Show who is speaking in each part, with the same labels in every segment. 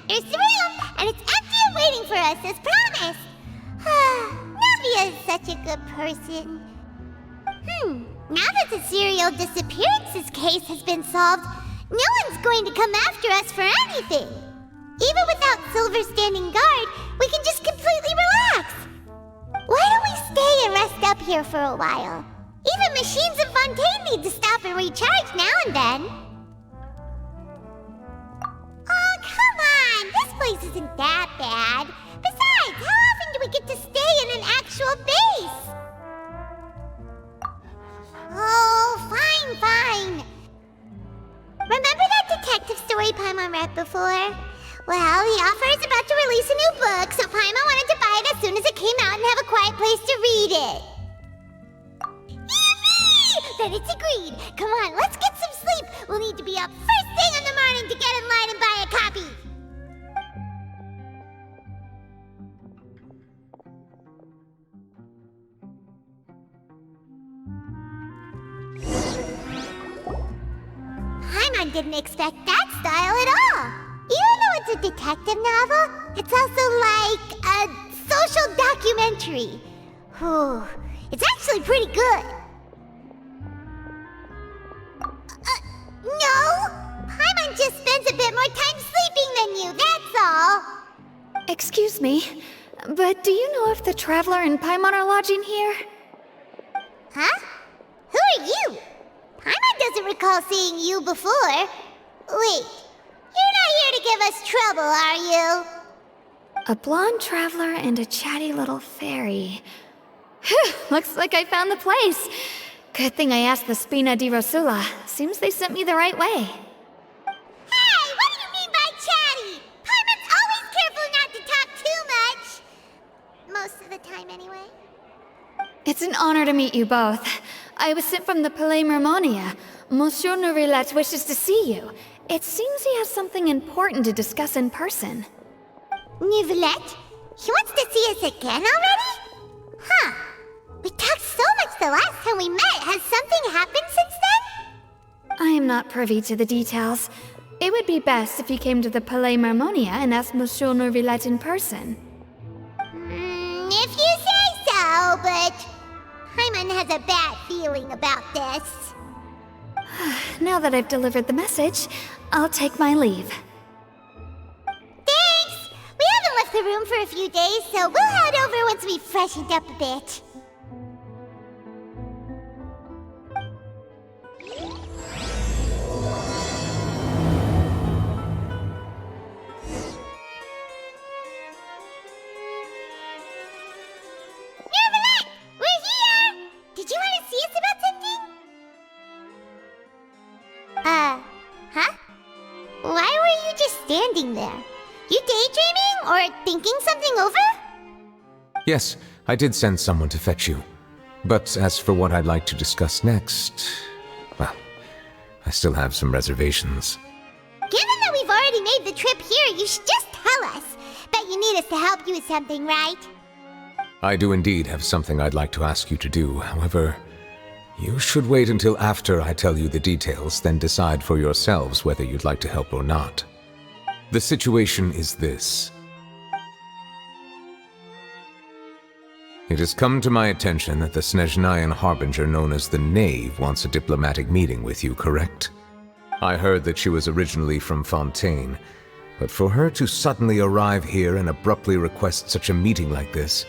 Speaker 1: Here's the room, and it's empty and waiting for us, as promised. Navia is such a good person. Now that the serial disappearances case has been solved, no one's going to come after us for anything. Even without Silver standing guard, we can just completely relax. Why don't we stay and rest up here for a while? Even machines in Fontaine need to stop and recharge now and then. Oh, come on! This place isn't that bad. Besides, how often do we get to stay in an actual base? Oh, fine. Remember that detective story Paimon read before? Well, the author is about to release a new book, so Paimon wanted to buy it as soon as it came out and have a quiet place to read it. Yippee! Then it's agreed. Come on, let's get some sleep. We'll need to be up first thing in the morning to get in line and buy a copy. Paimon didn't expect that style at all. Even though it's a detective novel, it's also like a social documentary. Whew, it's actually pretty good. No! Paimon just spends a bit more time sleeping than you, that's all.
Speaker 2: Excuse me, but do you know if the Traveler and Paimon are lodging here?
Speaker 1: Huh? Who are you? Paimon doesn't recall seeing you before. Wait, you're not here to give us trouble, are you?
Speaker 2: A blonde traveler and a chatty little fairy. Whew, looks like I found the place. Good thing I asked the Spina di Rosula. Seems they sent me the right way.
Speaker 1: Hey, what do you mean by chatty? Paimon's always careful not to talk too much. Most of the time, anyway.
Speaker 2: It's an honor to meet you both. I was sent from the Palais Mermonia. Monsieur Nourilette wishes to see you. It seems he has something important to discuss in person.
Speaker 1: Nourilette? He wants to see us again already? Huh. We talked so much the last time we met. Has something happened since then?
Speaker 2: I am not privy to the details. It would be best if you came to the Palais Mermonia and asked Monsieur Nourilette in person.
Speaker 1: If you say so, but Paimon has a bad feeling about this.
Speaker 2: Now that I've delivered the message, I'll take my leave.
Speaker 1: Thanks! We haven't left the room for a few days, so we'll head over once we've freshened up a bit. Nourilette! We're here! Did you want to see us about something? Huh? Why were you just standing there? You daydreaming or thinking something over?
Speaker 3: Yes, I did send someone to fetch you. But as for what I'd like to discuss next, well, I still have some reservations.
Speaker 1: Given that we've already made the trip here, you should just tell us. Bet you need us to help you with something, right?
Speaker 3: I do indeed have something I'd like to ask you to do. However, you should wait until after I tell you the details, then decide for yourselves whether you'd like to help or not. The situation is this. It has come to my attention that the Snezhnayan harbinger known as the Knave wants a diplomatic meeting with you, correct? I heard that she was originally from Fontaine, but for her to suddenly arrive here and abruptly request such a meeting like this,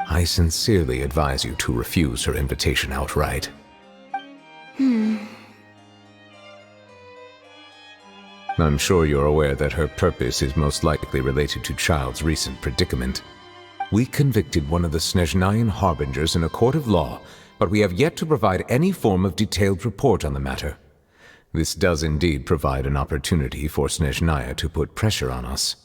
Speaker 3: I sincerely advise you to refuse her invitation outright. I'm sure you're aware that her purpose is most likely related to Child's recent predicament. We convicted one of the Snezhnayan harbingers in a court of law, but we have yet to provide any form of detailed report on the matter. This does indeed provide an opportunity for Snezhnaya to put pressure on us.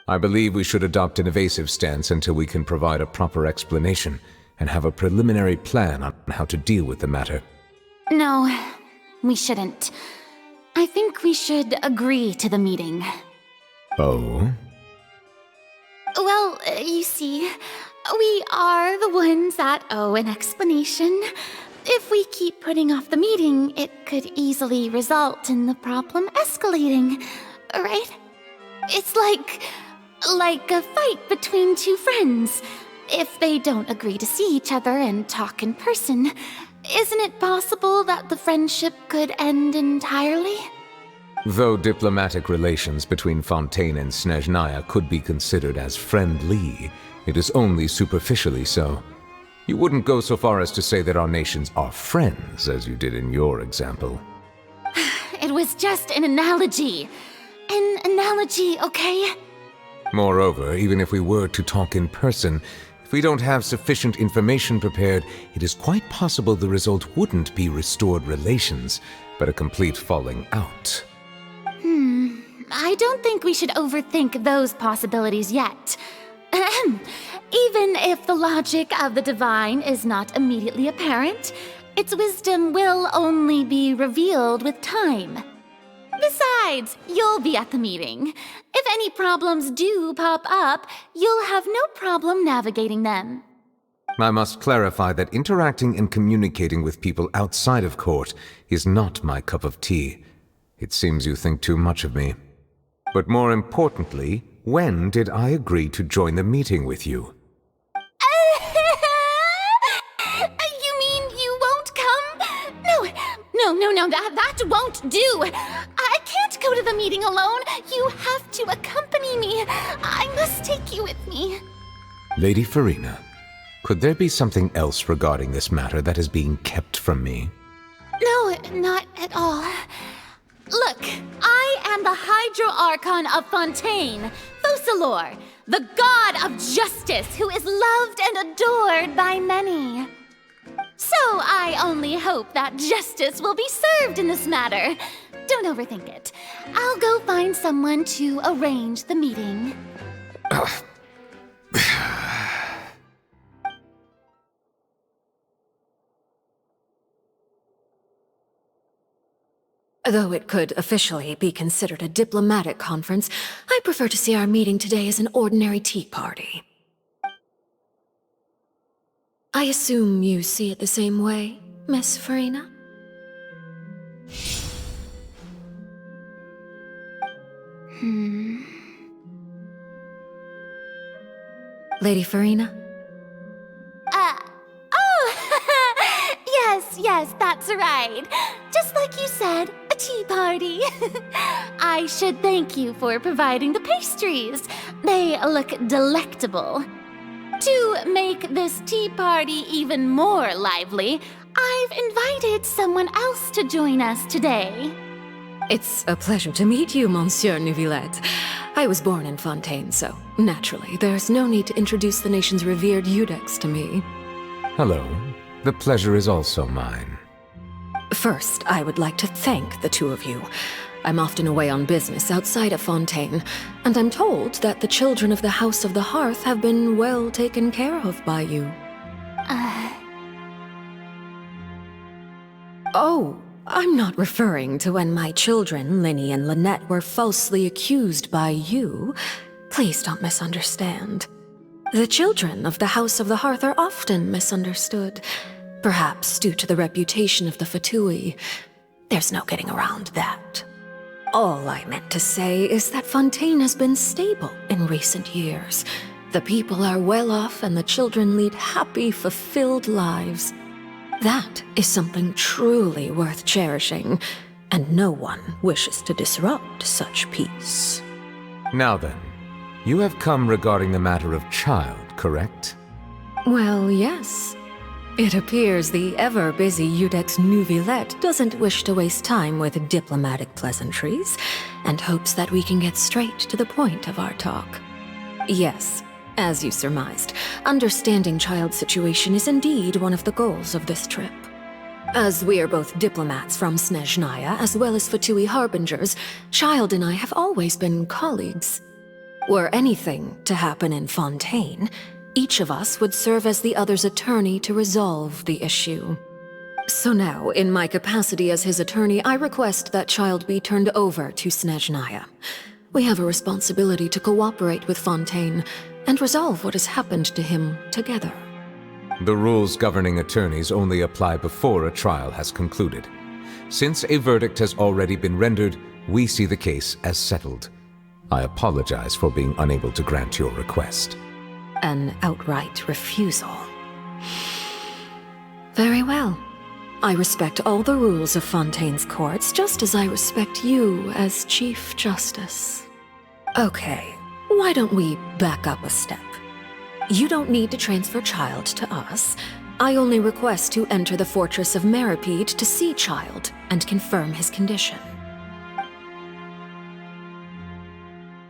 Speaker 3: I believe we should adopt an evasive stance until we can provide a proper explanation and have a preliminary plan on how to deal with the matter.
Speaker 4: No, we shouldn't. I think we should agree to the meeting.
Speaker 3: Oh?
Speaker 4: Well, you see, we are the ones that owe an explanation. If we keep putting off the meeting, it could easily result in the problem escalating, right? It's like a fight between two friends. If they don't agree to see each other and talk in person, isn't it possible that the friendship could end entirely?
Speaker 3: Though diplomatic relations between Fontaine and Snezhnaya could be considered as friendly, it is only superficially so. You wouldn't go so far as to say that our nations are friends, as you did in your example.
Speaker 4: It was just an analogy. An analogy, okay?
Speaker 3: Moreover, even if we were to talk in person, if we don't have sufficient information prepared, it is quite possible the result wouldn't be restored relations, but a complete falling out.
Speaker 4: I don't think we should overthink those possibilities yet. Ahem. Even if the logic of the divine is not immediately apparent, its wisdom will only be revealed with time. Besides, you'll be at the meeting. If any problems do pop up, you'll have no problem navigating them.
Speaker 3: I must clarify that interacting and communicating with people outside of court is not my cup of tea. It seems you think too much of me. But more importantly, when did I agree to join the meeting with you?
Speaker 4: You mean you won't come? No, that won't do. I can't go to the meeting alone. You have to accompany me. I must take you with me.
Speaker 3: Lady Farina, could there be something else regarding this matter that is being kept from me?
Speaker 4: No, not at all. Look, I am the Hydro Archon of Fontaine, Focalor, the god of justice who is loved and adored by many. So I only hope that justice will be served in this matter. Don't overthink it. I'll go find someone to arrange the meeting.
Speaker 5: Though it could officially be considered a diplomatic conference, I prefer to see our meeting today as an ordinary tea party. I assume you see it the same way, Miss Farina? Lady Farina?
Speaker 4: Yes, that's right. Just like you said, a tea party. I should thank you for providing the pastries. They look delectable. To make this tea party even more lively, I've invited someone else to join us today.
Speaker 5: It's a pleasure to meet you, Monsieur Neuvillette. I was born in Fontaine, so naturally, there's no need to introduce the nation's revered Eudex to me.
Speaker 3: Hello. The pleasure is also mine.
Speaker 5: First, I would like to thank the two of you. I'm often away on business outside of Fontaine, and I'm told that the children of the House of the Hearth have been well taken care of by you. Oh, I'm not referring to when my children, Linny and Lynette, were falsely accused by you. Please don't misunderstand. The children of the House of the Hearth are often misunderstood, perhaps due to the reputation of the Fatui. There's no getting around that. All I meant to say is that Fontaine has been stable in recent years. The people are well off and the children lead happy, fulfilled lives. That is something truly worth cherishing, and no one wishes to disrupt such peace.
Speaker 3: Now then, you have come regarding the matter of child, correct?
Speaker 5: Well, yes. It appears the ever-busy Eudex Neuvillette doesn't wish to waste time with diplomatic pleasantries, and hopes that we can get straight to the point of our talk. Yes, as you surmised, understanding child's situation is indeed one of the goals of this trip. As we are both diplomats from Snezhnaya as well as Fatui harbingers, Child and I have always been colleagues. Were anything to happen in Fontaine, each of us would serve as the other's attorney to resolve the issue. So now, in my capacity as his attorney, I request that Child be turned over to Snezhnaya. We have a responsibility to cooperate with Fontaine and resolve what has happened to him together.
Speaker 3: The rules governing attorneys only apply before a trial has concluded. Since a verdict has already been rendered, we see the case as settled. I apologize for being unable to grant your request.
Speaker 5: An outright refusal. Very well. I respect all the rules of Fontaine's courts, just as I respect you as Chief Justice. Okay, why don't we back up a step? You don't need to transfer Child to us. I only request to enter the Fortress of Meripede to see Child and confirm his condition.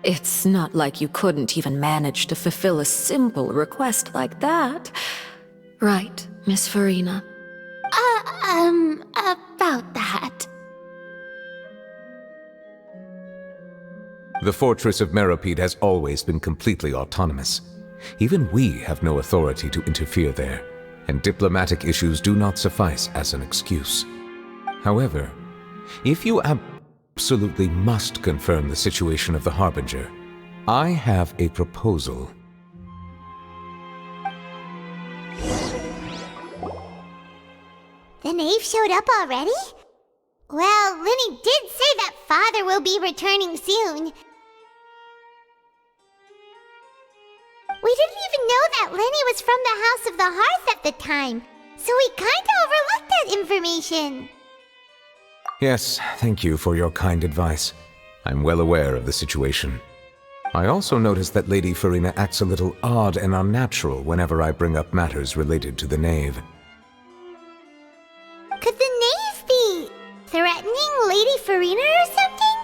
Speaker 5: It's not like you couldn't even manage to fulfill a simple request like that. Right, Miss Farina?
Speaker 4: About that.
Speaker 3: The Fortress of Meripede has always been completely autonomous. Even we have no authority to interfere there, and diplomatic issues do not suffice as an excuse. However, if you absolutely must confirm the situation of the Harbinger, I have a proposal.
Speaker 1: The knave showed up already? Well, Lenny did say that Father will be returning soon. We didn't even know that Lenny was from the House of the Hearth at the time, so we kinda overlooked that information.
Speaker 3: Yes, thank you for your kind advice. I'm well aware of the situation. I also noticed that Lady Farina acts a little odd and unnatural whenever I bring up matters related to the knave.
Speaker 1: Could the knave be threatening Lady Farina or something?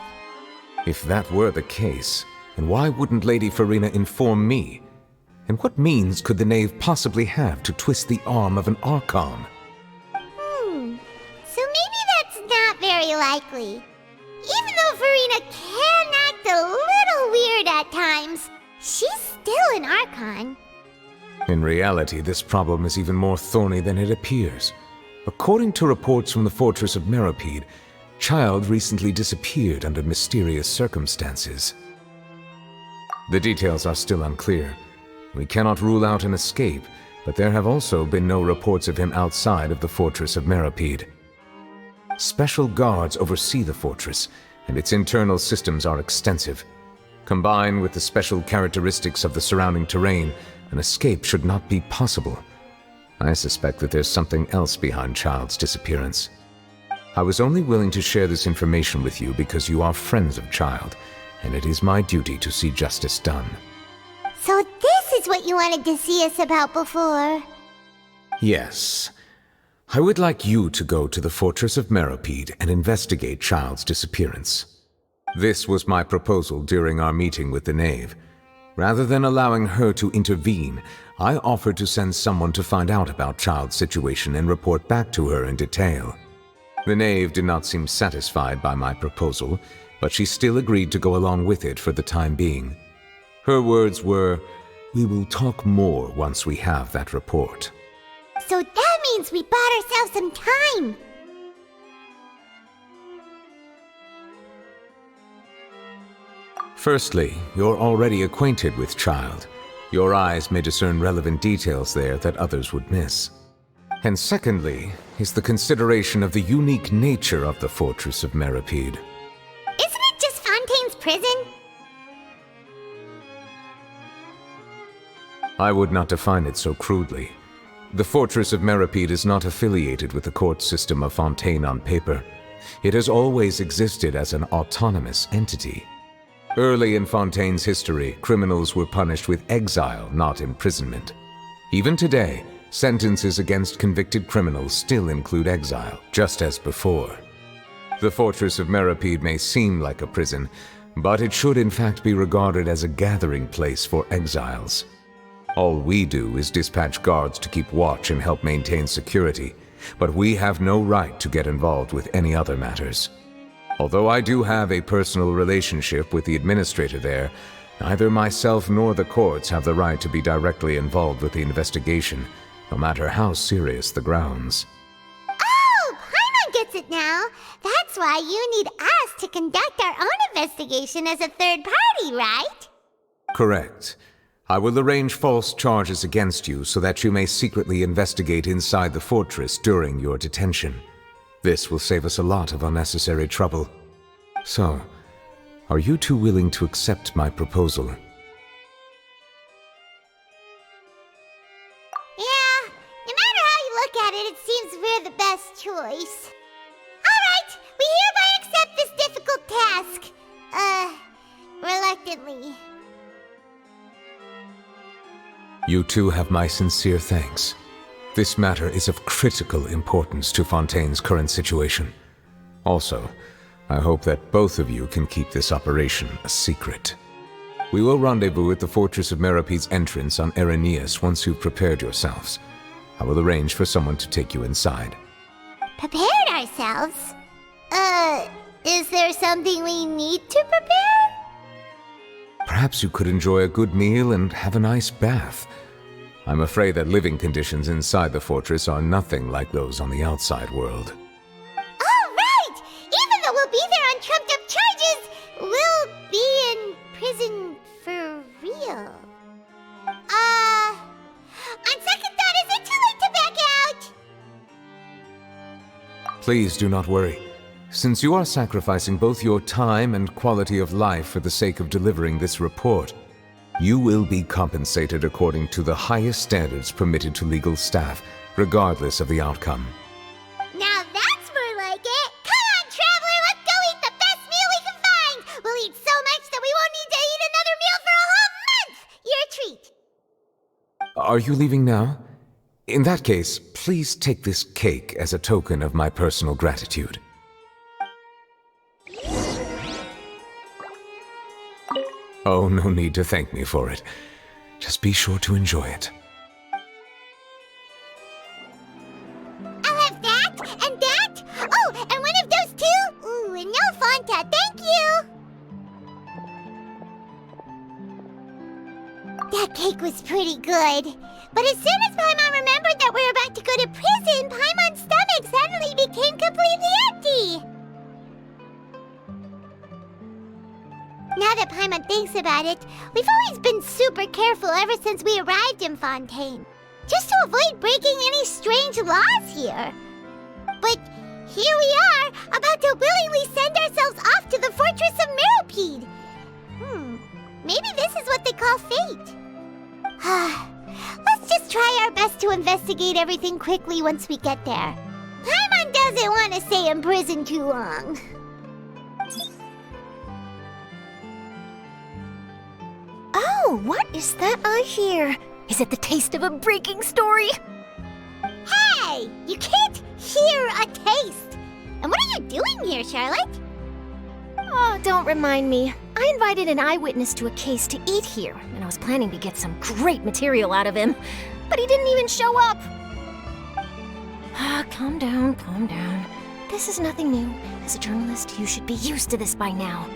Speaker 3: If that were the case, then why wouldn't Lady Farina inform me? And what means could the knave possibly have to twist the arm of an Archon?
Speaker 1: So maybe that's not very likely. Even though Farina can act a little weird at times, she's still an Archon.
Speaker 3: In reality, this problem is even more thorny than it appears. According to reports from the Fortress of Meripede, Child recently disappeared under mysterious circumstances. The details are still unclear. We cannot rule out an escape, but there have also been no reports of him outside of the Fortress of Meripede. Special guards oversee the fortress, and its internal systems are extensive. Combined with the special characteristics of the surrounding terrain, an escape should not be possible. I suspect that there's something else behind Child's disappearance. I was only willing to share this information with you because you are friends of Child, and it is my duty to see justice done.
Speaker 1: So this is what you wanted to see us about before.
Speaker 3: Yes. I would like you to go to the Fortress of Meripede and investigate Child's disappearance. This was my proposal during our meeting with the knave. Rather than allowing her to intervene, I offered to send someone to find out about Child's situation and report back to her in detail. The knave did not seem satisfied by my proposal, but she still agreed to go along with it for the time being. Her words were, "We will talk more once we have that report."
Speaker 1: So that means we bought ourselves some time.
Speaker 3: Firstly, you're already acquainted with Child. Your eyes may discern relevant details there that others would miss. And secondly, is the consideration of the unique nature of the Fortress of Meripede.
Speaker 1: Isn't it just Fontaine's prison?
Speaker 3: I would not define it so crudely. The Fortress of Meripede is not affiliated with the court system of Fontaine on paper. It has always existed as an autonomous entity. Early in Fontaine's history, criminals were punished with exile, not imprisonment. Even today, sentences against convicted criminals still include exile, just as before. The Fortress of Meripede may seem like a prison, but it should in fact be regarded as a gathering place for exiles. All we do is dispatch guards to keep watch and help maintain security, but we have no right to get involved with any other matters. Although I do have a personal relationship with the administrator there, neither myself nor the courts have the right to be directly involved with the investigation, no matter how serious the grounds.
Speaker 1: Oh, Paimon gets it now. That's why you need us to conduct our own investigation as a third party, right?
Speaker 3: Correct. I will arrange false charges against you so that you may secretly investigate inside the fortress during your detention. This will save us a lot of unnecessary trouble. So, Are you two willing to accept my proposal?
Speaker 1: Yeah, no matter how you look at it, it seems we're the best choice. Alright, we hereby accept this difficult task. Reluctantly.
Speaker 3: You two have my sincere thanks. This matter is of critical importance to Fontaine's current situation. Also, I hope that both of you can keep this operation a secret. We will rendezvous at the Fortress of Merope's entrance on Erinius once you've prepared yourselves. I will arrange for someone to take you inside.
Speaker 1: Prepared ourselves? Is there something we need to prepare?
Speaker 3: Perhaps you could enjoy a good meal and have a nice bath. I'm afraid that living conditions inside the fortress are nothing like those on the outside world.
Speaker 1: Oh, right! Even though we'll be there on trumped-up charges, we'll be in prison for real. On second thought, is it too late to back out?
Speaker 3: Please do not worry. Since you are sacrificing both your time and quality of life for the sake of delivering this report, you will be compensated according to the highest standards permitted to legal staff, regardless of the outcome.
Speaker 1: Now that's more like it! Come on, traveler, let's go eat the best meal we can find! We'll eat so much that we won't need to eat another meal for a whole month! Your treat!
Speaker 3: Are you leaving now? In that case, please take this cake as a token of my personal gratitude. Oh, no need to thank me for it. Just be sure to enjoy it.
Speaker 1: I'll have that, and that! Oh, and one of those two! Ooh, and no Fanta, thank you! That cake was pretty good. But as soon as Paimon remembered that we were about to go to prison, Paimon's stomach suddenly became completely empty! Now that Paimon thinks about it, we've always been super careful ever since we arrived in Fontaine. Just to avoid breaking any strange laws here. But here we are, about to willingly send ourselves off to the Fortress of Meropide. Maybe this is what they call fate. Let's just try our best to investigate everything quickly once we get there. Paimon doesn't want to stay in prison too long.
Speaker 6: Oh, what is that I hear? Is it the taste of a breaking story?
Speaker 1: Hey! You can't hear a taste! And what are you doing here, Charlotte?
Speaker 6: Oh, don't remind me. I invited an eyewitness to a case to eat here, and I was planning to get some great material out of him. But he didn't even show up. Calm down, calm down. This is nothing new. As a journalist, you should be used to this by now.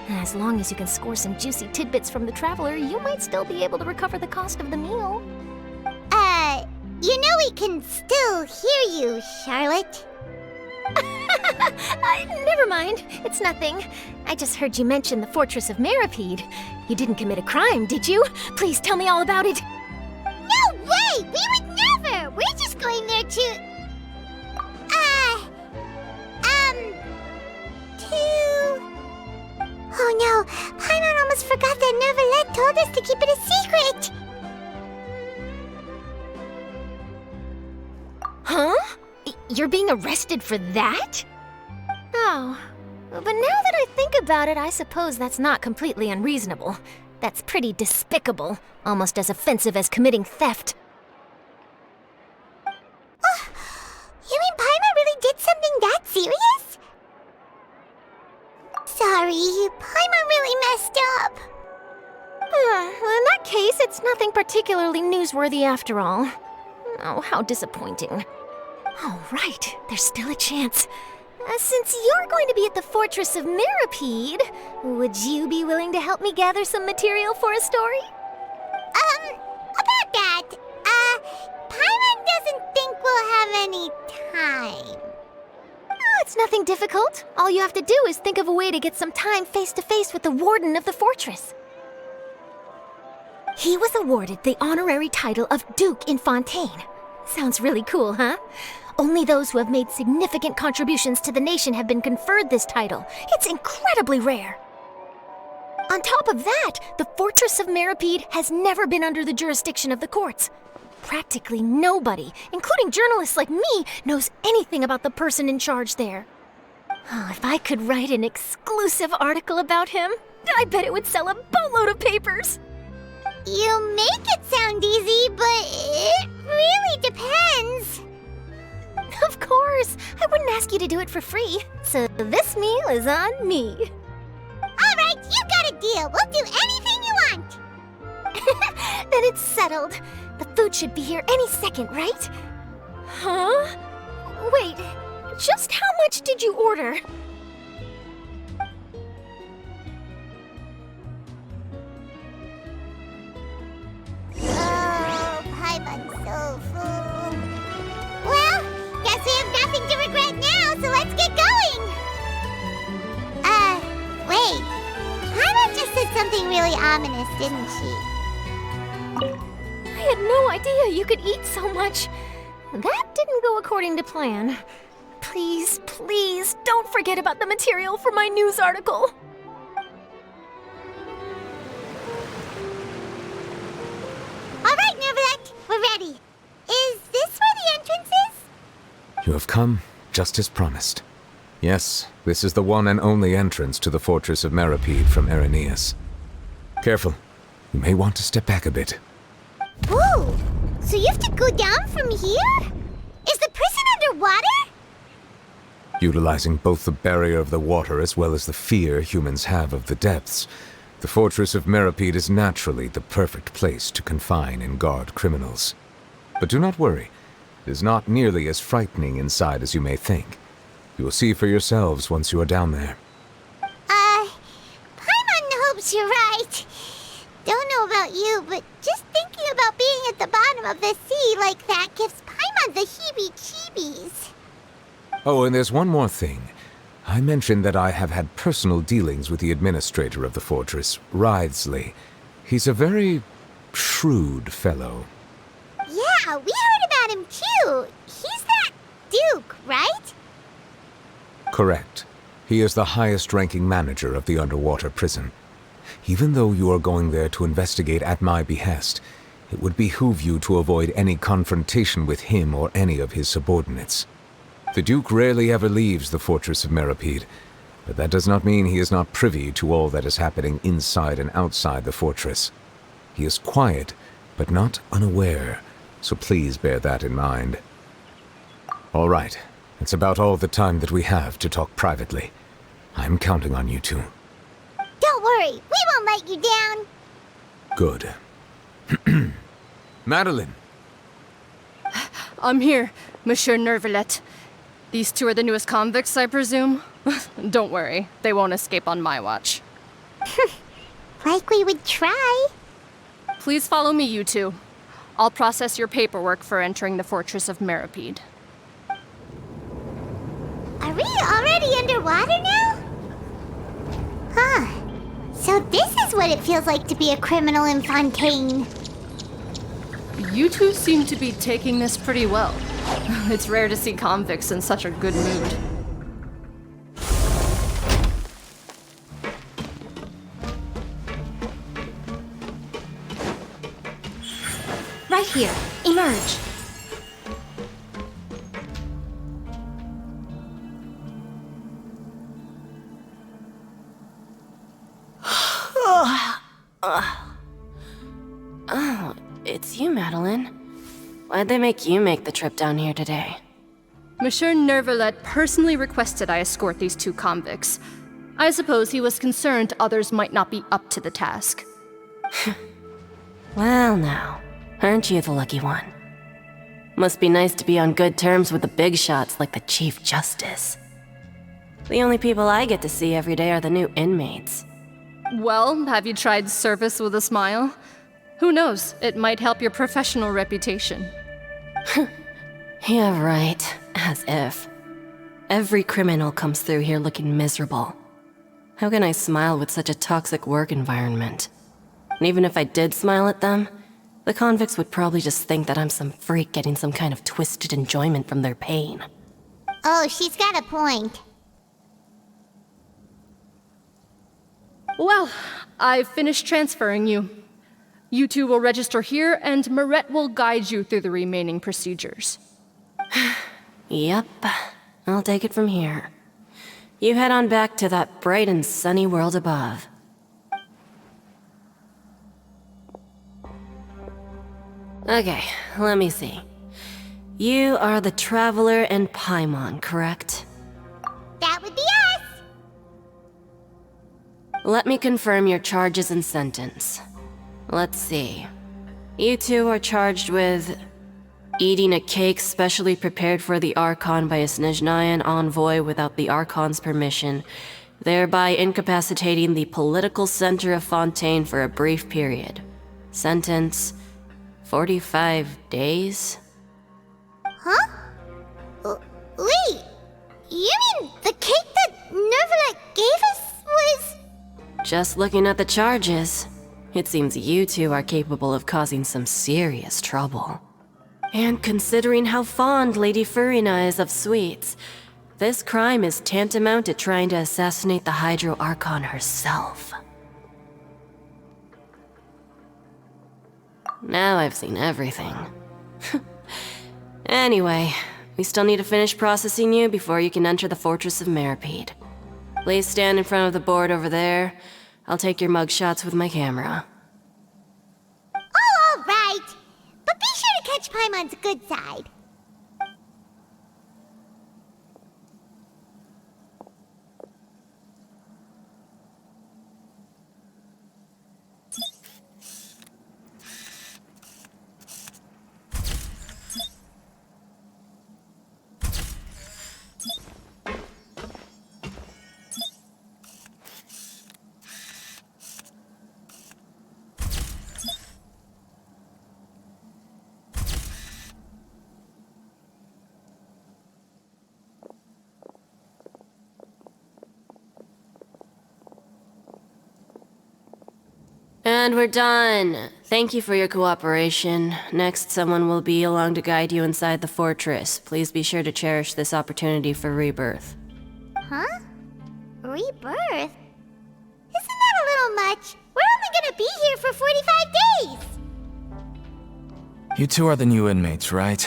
Speaker 6: And as long as you can score some juicy tidbits from the traveler, you might still be able to recover the cost of the meal.
Speaker 1: You know we can still hear you, Charlotte.
Speaker 6: Never mind. It's nothing. I just heard you mention the Fortress of Meropide. You didn't commit a crime, did you? Please tell me all about it.
Speaker 1: No way! We would never! We're just going there to... Oh no! Paimon almost forgot that Neuvillette told us to keep it a secret!
Speaker 6: Huh? You're being arrested for that? Oh, but now that I think about it, I suppose that's not completely unreasonable. That's pretty despicable, almost as offensive as committing theft.
Speaker 1: You mean Paimon really did something that serious? Sorry, Paimon really messed up.
Speaker 6: Well, in that case, it's nothing particularly newsworthy after all. Oh, how disappointing. Oh, right, there's still a chance. Since you're going to be at the Fortress of Meropide, would you be willing to help me gather some material for a story?
Speaker 1: About that, Paimon doesn't think we'll have any time.
Speaker 6: Oh, it's nothing difficult. All you have to do is think of a way to get some time face-to-face with the warden of the fortress. He was awarded the honorary title of Duke in Fontaine. Sounds really cool, huh? Only those who have made significant contributions to the nation have been conferred this title. It's incredibly rare. On top of that, the Fortress of Meripede has never been under the jurisdiction of the courts. Practically nobody, including journalists like me, knows anything about the person in charge there. Oh, if I could write an exclusive article about him, I bet it would sell a boatload of papers.
Speaker 1: You make it sound easy, but it really depends.
Speaker 6: Of course, I wouldn't ask you to do it for free, so this meal is on me.
Speaker 1: All right, you got a deal. We'll do anything you want.
Speaker 6: Then it's settled. The food should be here any second, right? Huh? Wait, just how much did you order?
Speaker 1: Oh, Paimon's so full. Well, guess we have nothing to regret now, so let's get going. Wait. Paimon just said something really ominous, didn't she?
Speaker 6: I had no idea you could eat so much. That didn't go according to plan. Please, please, don't forget about the material for my news article.
Speaker 1: All right, Nervalet, we're ready. Is this where the entrance is?
Speaker 3: You have come, just as promised. Yes, this is the one and only entrance to the Fortress of Meripede from Irenaeus. Careful. You may want to step back a bit.
Speaker 1: Whoa! So you have to go down from here? Is the prison underwater?
Speaker 3: Utilizing both the barrier of the water as well as the fear humans have of the depths, the Fortress of Meripede is naturally the perfect place to confine and guard criminals. But do not worry. It is not nearly as frightening inside as you may think. You will see for yourselves once you are down there.
Speaker 1: Paimon hopes you're right. Don't know about you, but just thinking about being at the bottom of the sea like that gives Paimon the heebie-jeebies.
Speaker 3: Oh, and there's one more thing. I mentioned that I have had personal dealings with the administrator of the fortress, Wriothesley. He's a very shrewd fellow.
Speaker 1: Yeah, we heard about him too. He's that Duke, right?
Speaker 3: Correct. He is the highest-ranking manager of the underwater prison. Even though you are going there to investigate at my behest, it would behoove you to avoid any confrontation with him or any of his subordinates. The Duke rarely ever leaves the Fortress of Meripede, but that does not mean he is not privy to all that is happening inside and outside the fortress. He is quiet, but not unaware, so please bear that in mind. All right, it's about all the time that we have to talk privately. I'm counting on you two.
Speaker 1: Don't worry, we won't let you down.
Speaker 3: Good. Madeline!
Speaker 7: I'm here, Monsieur Nervalet. These two are the newest convicts, I presume? Don't worry, they won't escape on my watch.
Speaker 1: Like we would try.
Speaker 7: Please follow me, you two. I'll process your paperwork for entering the Fortress of Meripede.
Speaker 1: Are we already underwater now? Huh. So this is what it feels like to be a criminal in Fontaine.
Speaker 7: You two seem to be taking this pretty well. It's rare to see convicts in such a good mood.
Speaker 2: Right here. Emerge.
Speaker 8: Oh, it's you, Madeline. Why'd they make you make the trip down here today?
Speaker 7: Monsieur Nervalet personally requested I escort these two convicts. I suppose he was concerned others might not be up to the task.
Speaker 8: Well now, aren't you the lucky one? Must be nice to be on good terms with the big shots like the Chief Justice. The only people I get to see every day are the new inmates.
Speaker 7: Well, have you tried service with a smile? Who knows, it might help your professional reputation.
Speaker 8: Yeah, right. As if. Every criminal comes through here looking miserable. How can I smile with such a toxic work environment? And even if I did smile at them, the convicts would probably just think that I'm some freak getting some kind of twisted enjoyment from their pain.
Speaker 1: Oh, she's got a point.
Speaker 7: Well, I've finished transferring you. You two will register here, and Marette will guide you through the remaining procedures.
Speaker 8: Yep, I'll take it from here. You head on back to that bright and sunny world above. Okay, let me see. You are the Traveler and Paimon, correct?
Speaker 1: That would be us!
Speaker 8: Let me confirm your charges and sentence. Let's see. You two are charged with eating a cake specially prepared for the Archon by a Snezhnayan envoy without the Archon's permission, thereby incapacitating the political center of Fontaine for a brief period. Sentence: 45 days?
Speaker 1: Huh? Wait, you mean the cake that Nervalet gave us was...
Speaker 8: Just looking at the charges, it seems you two are capable of causing some serious trouble. And considering how fond Lady Furina is of sweets, this crime is tantamount to trying to assassinate the Hydro Archon herself. Now I've seen everything. Anyway, we still need to finish processing you before you can enter the Fortress of Meripede. Please stand in front of the board over there. I'll take your mugshots with my camera.
Speaker 1: Oh, all right. But be sure to catch Paimon's good side.
Speaker 8: And we're done. Thank you for your cooperation. Next, someone will be along to guide you inside the fortress. Please be sure to cherish this opportunity for rebirth.
Speaker 1: Huh? Rebirth? Isn't that a little much? We're only gonna be here for 45 days!
Speaker 9: You two are the new inmates, right?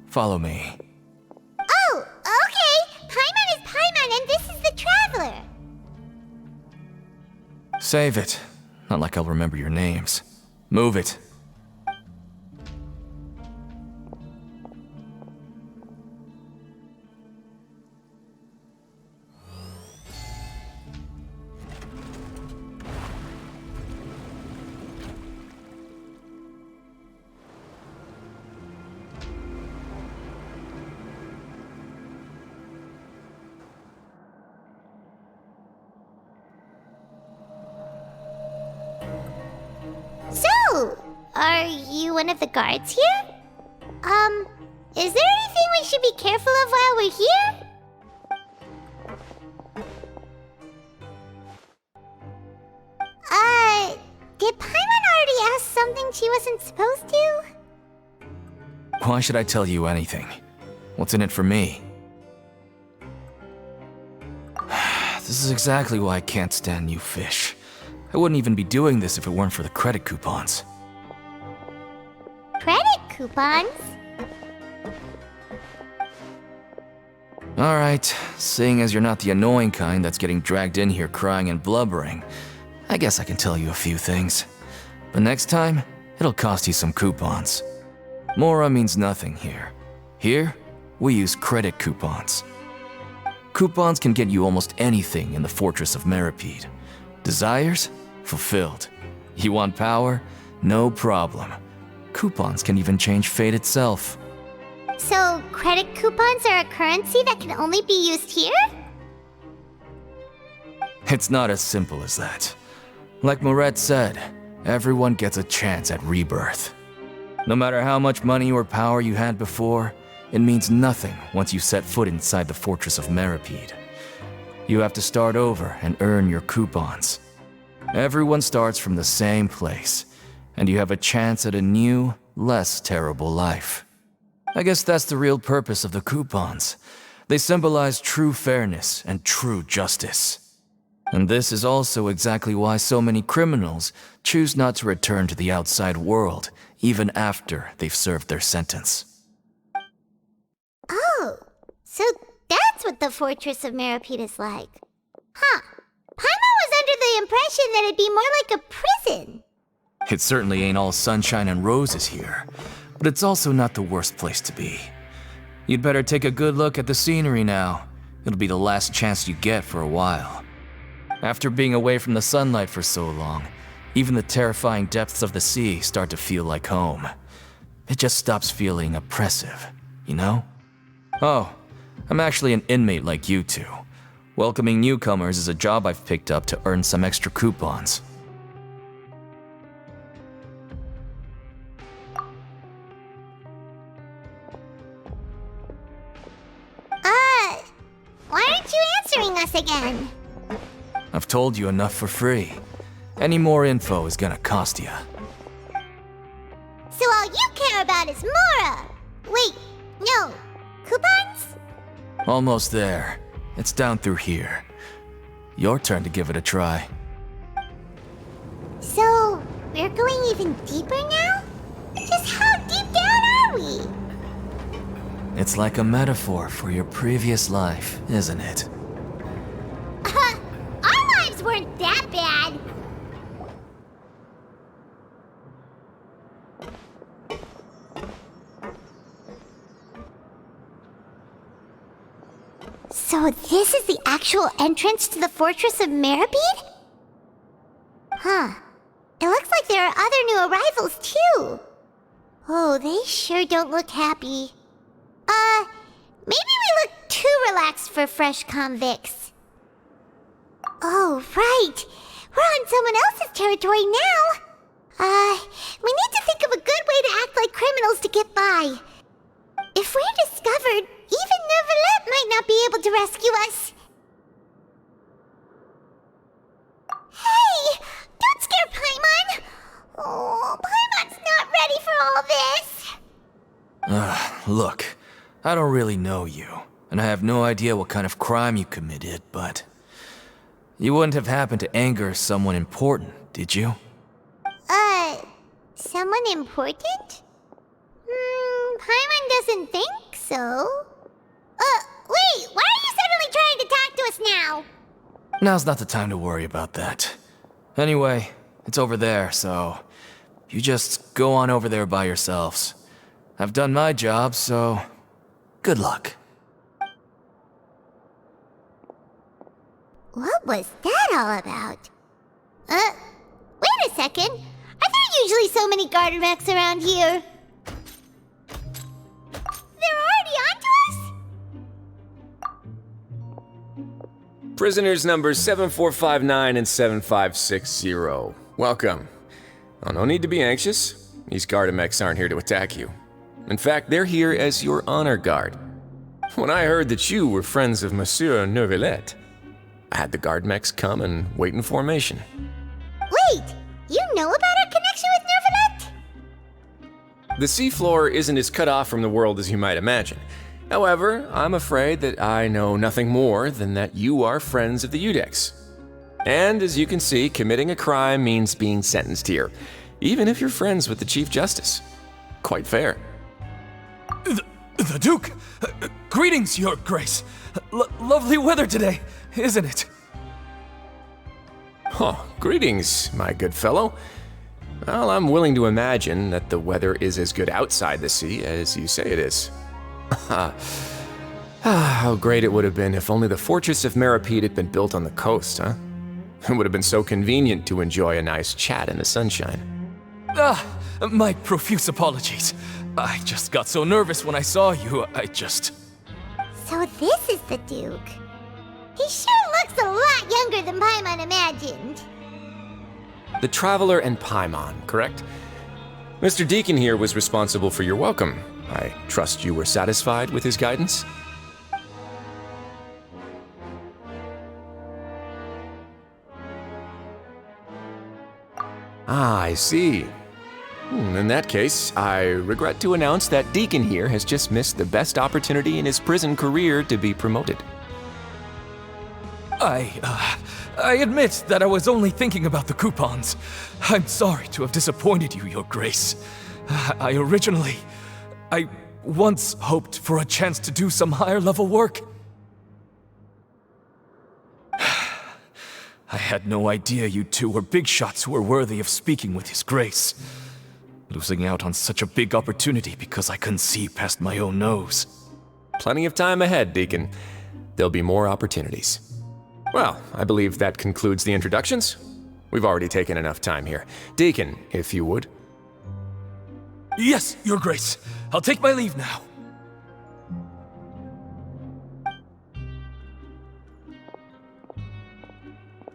Speaker 9: Follow me.
Speaker 1: Oh, okay! Paimon is Paimon and this is the Traveler!
Speaker 9: Save it. Not like I'll remember your names. Move it.
Speaker 1: So, are you one of the guards here? Is there anything we should be careful of while we're here? Did Paimon already ask something she wasn't supposed to?
Speaker 9: Why should I tell you anything? What's in it for me? This is exactly why I can't stand new fish. I wouldn't even be doing this if it weren't for the credit coupons.
Speaker 1: Credit coupons?
Speaker 9: Alright, seeing as you're not the annoying kind that's getting dragged in here crying and blubbering, I guess I can tell you a few things. But next time, it'll cost you some coupons. Mora means nothing here. Here, we use credit coupons. Coupons can get you almost anything in the Fortress of Meripede. Desires? Fulfilled. You want power? No problem. Coupons can even change fate itself.
Speaker 1: So, credit coupons are a currency that can only be used here?
Speaker 9: It's not as simple as that. Like Marette said, everyone gets a chance at rebirth. No matter how much money or power you had before, it means nothing once you set foot inside the Fortress of Meripede. You have to start over and earn your coupons. Everyone starts from the same place, and you have a chance at a new, less terrible life. I guess that's the real purpose of the coupons. They symbolize true fairness and true justice. And this is also exactly why so many criminals choose not to return to the outside world, even after they've served their sentence.
Speaker 1: Oh, so that's what the Fortress of Meripede is like. Huh. Paimon was under the impression that it'd be more like a prison.
Speaker 9: It certainly ain't all sunshine and roses here, but it's also not the worst place to be. You'd better take a good look at the scenery now. It'll be the last chance you get for a while. After being away from the sunlight for so long, even the terrifying depths of the sea start to feel like home. It just stops feeling oppressive, you know? Oh, I'm actually an inmate like you two. Welcoming newcomers is a job I've picked up to earn some extra coupons.
Speaker 1: Why aren't you answering us again?
Speaker 9: I've told you enough for free. Any more info is gonna cost you.
Speaker 1: So all you care about is Mora! Wait, no. Coupons?
Speaker 9: Almost there. It's down through here. Your turn to give it a try.
Speaker 1: So, we're going even deeper now? Just how deep down are we?
Speaker 9: It's like a metaphor for your previous life, isn't it?
Speaker 1: Our lives weren't that bad. So this is the actual entrance to the Fortress of Meripede? Huh. It looks like there are other new arrivals too. Oh, they sure don't look happy. Maybe we look too relaxed for fresh convicts. Oh, right. We're on someone else's territory now. We need to think of a good way to act like criminals to get by. If we're discovered, even Neuvillette might not be able to rescue us. Hey! Don't scare Paimon! Oh, Paimon's not ready for all this.
Speaker 9: Look, I don't really know you, and I have no idea what kind of crime you committed, but you wouldn't have happened to anger someone important, did you?
Speaker 1: Someone important? Paimon doesn't think so. Wait, why are you suddenly trying to talk to us now?
Speaker 9: Now's not the time to worry about that. Anyway, it's over there, so you just go on over there by yourselves. I've done my job, so good luck.
Speaker 1: What was that all about? Wait a second. Are there usually so many garter mechs around here? They're already onto us?
Speaker 10: Prisoners numbers 7459 and 7560. Welcome. Oh, no need to be anxious. These Gardamex aren't here to attack you. In fact, they're here as your honor guard. When I heard that you were friends of Monsieur Neuvillette, I had the Gardamex come and wait in formation.
Speaker 1: Wait, you know about our connection with Neuvillette?
Speaker 10: The seafloor isn't as cut off from the world as you might imagine. However, I'm afraid that I know nothing more than that you are friends of the Udex. And as you can see, committing a crime means being sentenced here, even if you're friends with the Chief Justice. Quite fair.
Speaker 9: The Duke! Greetings, Your Grace! Lovely weather today, isn't it?
Speaker 10: Oh, greetings, my good fellow. Well, I'm willing to imagine that the weather is as good outside the sea as you say it is. How great it would have been if only the Fortress of Meripede had been built on the coast, huh? It would have been so convenient to enjoy a nice chat in the sunshine.
Speaker 9: My profuse apologies. I just got so nervous when I saw you,
Speaker 1: So this is the Duke. He sure looks a lot younger than Paimon imagined.
Speaker 10: The Traveler and Paimon, correct? Mr. Deacon here was responsible for your welcome. I trust you were satisfied with his guidance? Ah, I see. In that case, I regret to announce that Deacon here has just missed the best opportunity in his prison career to be promoted.
Speaker 9: I admit that I was only thinking about the coupons. I'm sorry to have disappointed you, Your Grace. I once hoped for a chance to do some higher-level work. I had no idea you two were big shots who were worthy of speaking with His Grace. Losing out on such a big opportunity because I couldn't see past my own nose.
Speaker 10: Plenty of time ahead, Deacon. There'll be more opportunities. Well, I believe that concludes the introductions. We've already taken enough time here. Deacon, if you would.
Speaker 9: Yes, Your Grace. I'll take my leave now.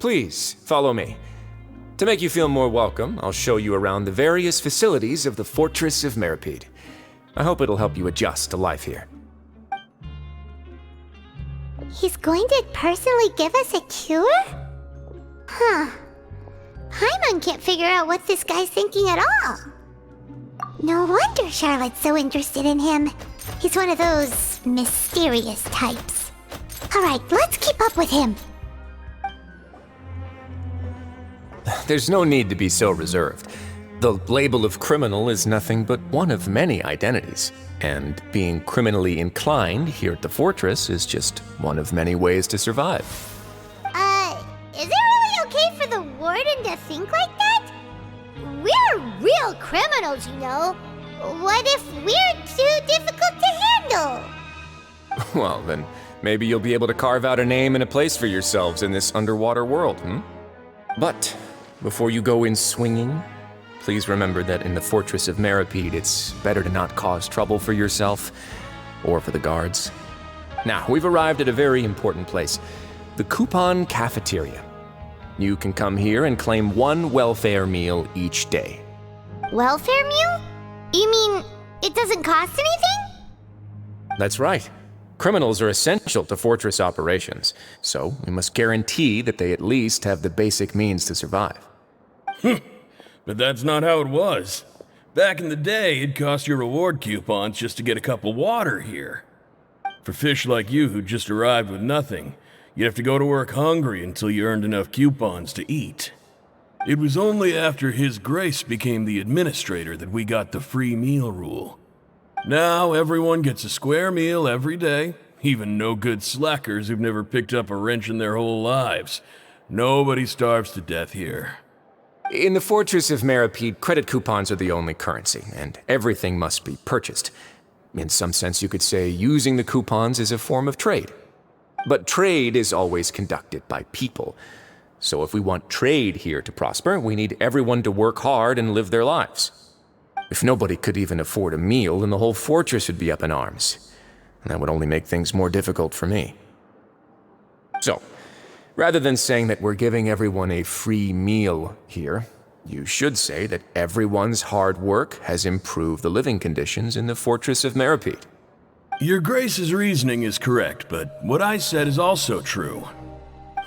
Speaker 10: Please, follow me. To make you feel more welcome, I'll show you around the various facilities of the Fortress of Meripede. I hope it'll help you adjust to life here.
Speaker 1: He's going to personally give us a cure? Huh. Paimon can't figure out what this guy's thinking at all. No wonder Charlotte's so interested in him. He's one of those mysterious types. Alright, let's keep up with him.
Speaker 10: There's no need to be so reserved. The label of criminal is nothing but one of many identities, and being criminally inclined here at the fortress is just one of many ways to survive.
Speaker 1: Is it really okay for the warden to think like that? We're real criminals, you know. What if we're too difficult to handle?
Speaker 10: Well, then maybe you'll be able to carve out a name and a place for yourselves in this underwater world, But before you go in swinging, please remember that in the Fortress of Meripede, it's better to not cause trouble for yourself or for the guards. Now, we've arrived at a very important place, the Coupon Cafeteria. You can come here and claim one welfare meal each day.
Speaker 1: Welfare meal? You mean it doesn't cost anything?
Speaker 10: That's right. Criminals are essential to fortress operations, so we must guarantee that they at least have the basic means to survive.
Speaker 11: But that's not how it was. Back in the day, it cost your reward coupons just to get a cup of water here. For fish like you who just arrived with nothing, you'd have to go to work hungry until you earned enough coupons to eat. It was only after His Grace became the administrator that we got the free meal rule. Now everyone gets a square meal every day, even no-good slackers who've never picked up a wrench in their whole lives. Nobody starves to death here.
Speaker 10: In the Fortress of Meripede, credit coupons are the only currency, and everything must be purchased. In some sense, you could say using the coupons is a form of trade. But trade is always conducted by people. So if we want trade here to prosper, we need everyone to work hard and live their lives. If nobody could even afford a meal, then the whole fortress would be up in arms. And that would only make things more difficult for me. So, rather than saying that we're giving everyone a free meal here, you should say that everyone's hard work has improved the living conditions in the Fortress of Meripede.
Speaker 11: Your Grace's reasoning is correct, but what I said is also true.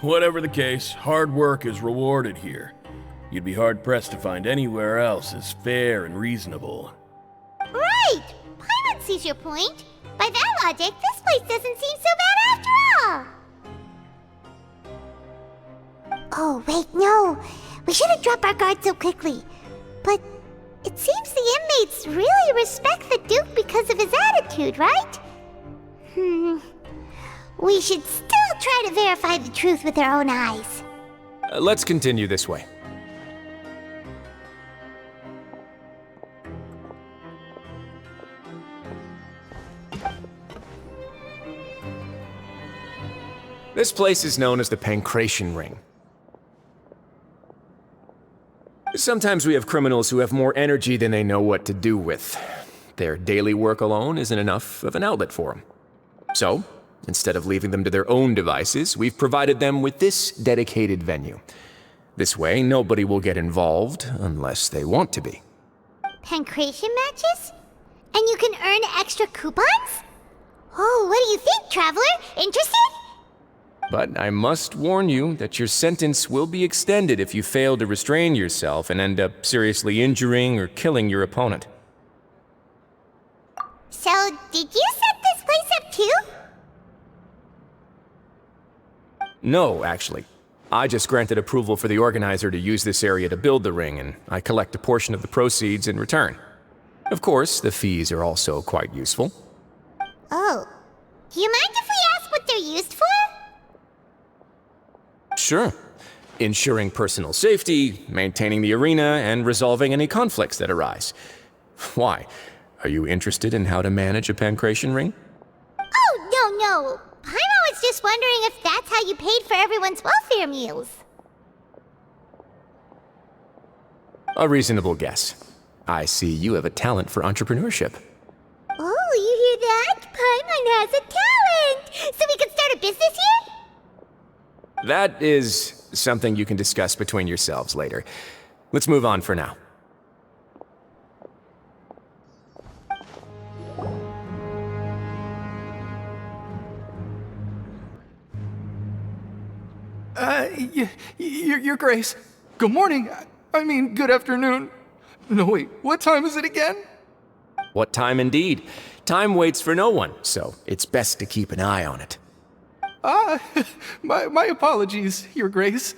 Speaker 11: Whatever the case, hard work is rewarded here. You'd be hard-pressed to find anywhere else as fair and reasonable.
Speaker 1: Right! Paimon sees your point. By that logic, this place doesn't seem so bad after all. Oh, wait, no. We shouldn't drop our guard so quickly. But it seems the inmates really respect the Duke because of his attitude, right? We should still try to verify the truth with our own eyes.
Speaker 10: Let's continue this way. This place is known as the Pancration Ring. Sometimes we have criminals who have more energy than they know what to do with. Their daily work alone isn't enough of an outlet for them. So, instead of leaving them to their own devices, we've provided them with this dedicated venue. This way, nobody will get involved unless they want to be.
Speaker 1: Pancration matches? And you can earn extra coupons? Oh, what do you think, Traveler? Interested?
Speaker 10: But I must warn you that your sentence will be extended if you fail to restrain yourself and end up seriously injuring or killing your opponent.
Speaker 1: So, did you set this place up too?
Speaker 10: No, actually. I just granted approval for the organizer to use this area to build the ring, and I collect a portion of the proceeds in return. Of course, the fees are also quite useful.
Speaker 1: Oh. Do you mind if we ask what they're used for?
Speaker 10: Sure. Ensuring personal safety, maintaining the arena, and resolving any conflicts that arise. Why? Are you interested in how to manage a pancration ring?
Speaker 1: Oh, no. Paimon was just wondering if that's how you paid for everyone's welfare meals.
Speaker 10: A reasonable guess. I see you have a talent for entrepreneurship.
Speaker 1: Oh, you hear that? Paimon has a talent! So we can start a business here?
Speaker 10: That is something you can discuss between yourselves later. Let's move on for now.
Speaker 12: Your Grace. Good morning. I mean, good afternoon. No, wait, what time is it again?
Speaker 10: What time indeed? Time waits for no one, so it's best to keep an eye on it.
Speaker 12: My apologies, Your Grace.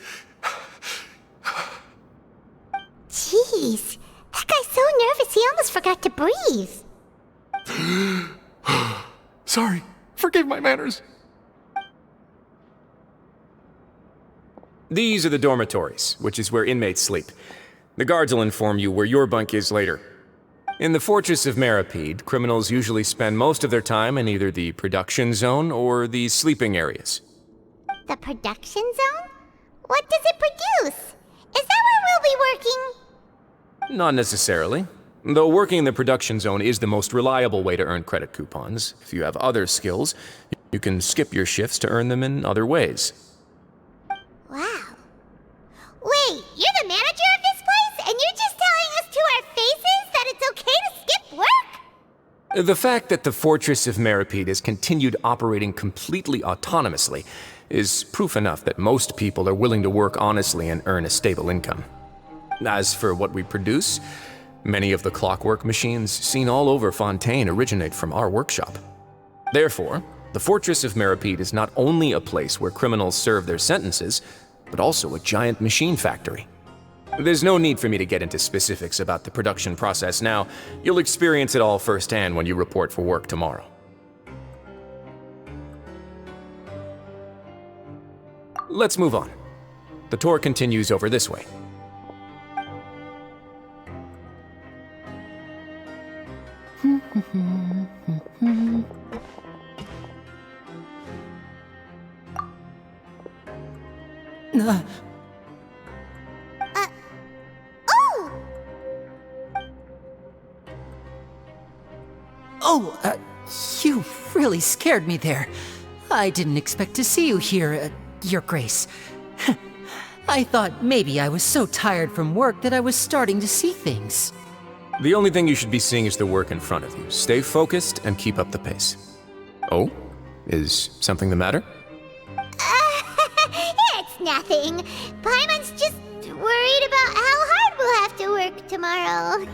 Speaker 1: Jeez, that guy's so nervous he almost forgot to breathe.
Speaker 12: Sorry, forgive my manners.
Speaker 10: These are the dormitories, which is where inmates sleep. The guards will inform you where your bunk is later. In the Fortress of Meripede, criminals usually spend most of their time in either the production zone or the sleeping areas.
Speaker 1: The production zone? What does it produce? Is that where we'll be working?
Speaker 10: Not necessarily. Though working in the production zone is the most reliable way to earn credit coupons, if you have other skills, you can skip your shifts to earn them in other ways.
Speaker 1: Wow. Wait, you're the manager of this place, and you're just telling us to our faces that it's okay to skip work?
Speaker 10: The fact that the Fortress of Meripede has continued operating completely autonomously is proof enough that most people are willing to work honestly and earn a stable income. As for what we produce, many of the clockwork machines seen all over Fontaine originate from our workshop. Therefore, the Fortress of Meripede is not only a place where criminals serve their sentences, but also a giant machine factory. There's no need for me to get into specifics about the production process now. You'll experience it all firsthand when you report for work tomorrow. Let's move on. The tour continues over this way.
Speaker 13: You really scared me there. I didn't expect to see you here, Your Grace. I thought maybe I was so tired from work that I was starting to see things.
Speaker 10: The only thing you should be seeing is the work in front of you. Stay focused and keep up the pace. Oh? Is something the matter?
Speaker 1: It's nothing. Paimon's just worried about how hard we'll have to work tomorrow.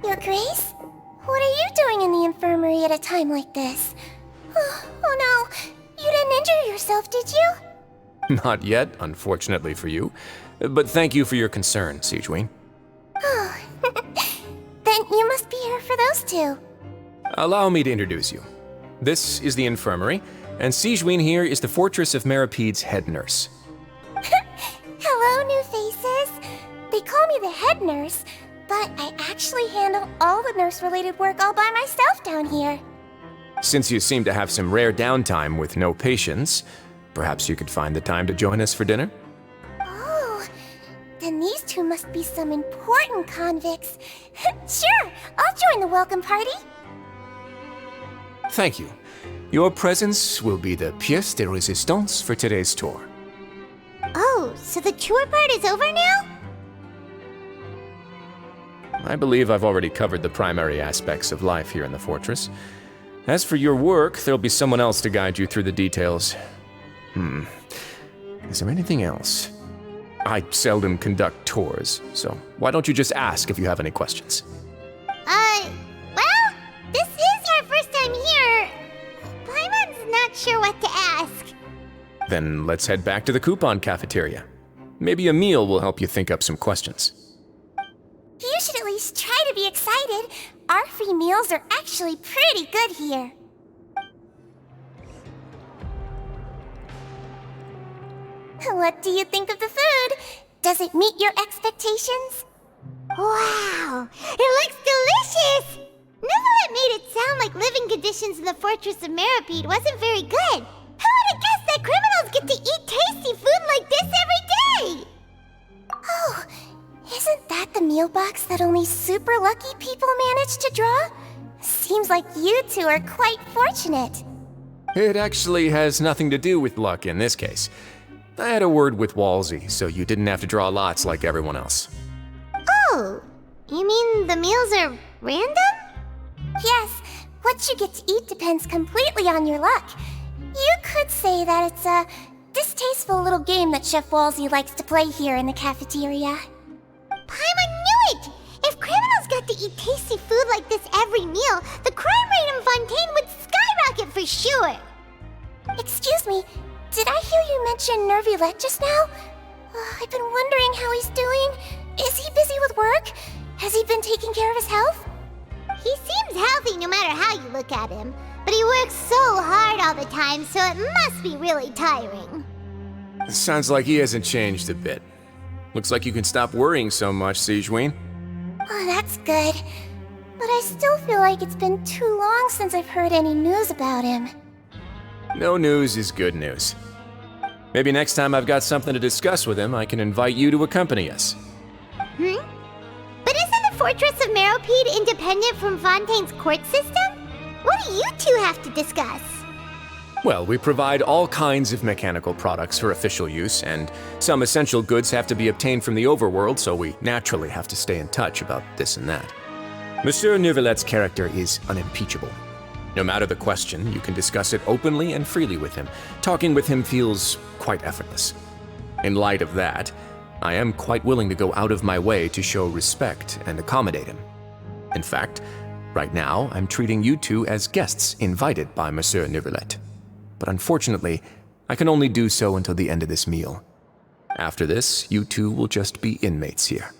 Speaker 1: Your Grace? What are you doing in the infirmary at a time like this? Oh no, you didn't injure yourself, did you?
Speaker 10: Not yet, unfortunately for you. But thank you for your concern, Sigewin.
Speaker 1: Oh, then you must be here for those two.
Speaker 10: Allow me to introduce you. This is the infirmary, and Sigewin here is the Fortress of Meripede's head nurse.
Speaker 1: Hello, new faces. They call me the head nurse, but I actually handle all the nurse-related work all by myself down here.
Speaker 10: Since you seem to have some rare downtime with no patients, perhaps you could find the time to join us for dinner?
Speaker 1: Oh, then these two must be some important convicts. Sure, I'll join the welcome party.
Speaker 10: Thank you. Your presence will be the pièce de résistance for today's tour.
Speaker 1: Oh, so the tour part is over now?
Speaker 10: I believe I've already covered the primary aspects of life here in the fortress. As for your work, there'll be someone else to guide you through the details. Is there anything else? I seldom conduct tours, so why don't you just ask if you have any questions?
Speaker 1: Well, this is our first time here. Paimon's not sure what to ask.
Speaker 10: Then let's head back to the coupon cafeteria. Maybe a meal will help you think up some questions.
Speaker 1: You should at least try to be excited. Our free meals are actually pretty good here. What do you think of the food? Does it meet your expectations? Wow, it looks delicious! Neverlet made it sound like living conditions in the Fortress of Meripede wasn't very good. Who would have guessed that criminals get to eat tasty food like this every day? Oh, isn't that the meal box that only super lucky people manage to draw? Seems like you two are quite fortunate.
Speaker 10: It actually has nothing to do with luck in this case. I had a word with Walsey, so you didn't have to draw lots like everyone else.
Speaker 1: Oh, you mean the meals are random? Yes, what you get to eat depends completely on your luck. You could say that it's a distasteful little game that Chef Walsey likes to play here in the cafeteria. Paimon knew it! If criminals got to eat tasty food like this every meal, the crime rate in Fontaine would skyrocket for sure! Excuse me, did I hear you mention Nervulette just now? I've been wondering how he's doing. Is he busy with work? Has he been taking care of his health? He seems healthy no matter how you look at him, but he works so hard all the time, so it must be really tiring.
Speaker 10: Sounds like he hasn't changed a bit. Looks like you can stop worrying so much, Sigewinne.
Speaker 1: Oh, that's good. But I still feel like it's been too long since I've heard any news about him.
Speaker 10: No news is good news. Maybe next time I've got something to discuss with him, I can invite you to accompany us.
Speaker 1: But isn't the Fortress of Meripede independent from Fontaine's court system? What do you two have to discuss?
Speaker 10: Well, we provide all kinds of mechanical products for official use, and some essential goods have to be obtained from the overworld, so we naturally have to stay in touch about this and that. Monsieur Nervulette's character is unimpeachable. No matter the question, you can discuss it openly and freely with him. Talking with him feels quite effortless. In light of that, I am quite willing to go out of my way to show respect and accommodate him. In fact, right now, I'm treating you two as guests invited by Monsieur Nervulette. But unfortunately, I can only do so until the end of this meal. After this, you two will just be inmates here.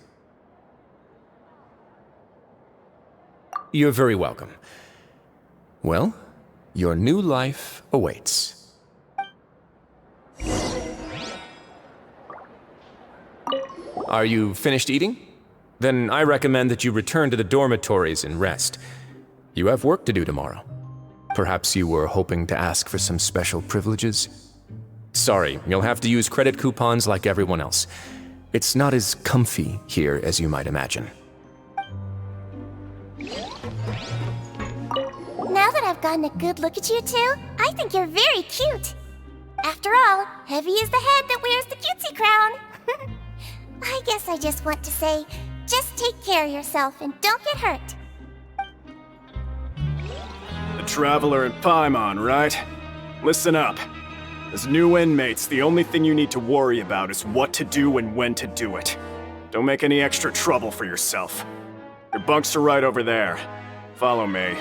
Speaker 10: You're very welcome. Well, your new life awaits. Are you finished eating? Then I recommend that you return to the dormitories and rest. You have work to do tomorrow. Perhaps you were hoping to ask for some special privileges? Sorry, you'll have to use credit coupons like everyone else. It's not as comfy here as you might imagine.
Speaker 1: Now that I've gotten a good look at you two, I think you're very cute. After all, Heavy is the head that wears the cutesy crown. I guess I just want to say, just take care of yourself and don't get hurt.
Speaker 14: The Traveler and Paimon, right? Listen up. As new inmates, the only thing you need to worry about is what to do and when to do it. Don't make any extra trouble for yourself. Your bunks are right over there. Follow me.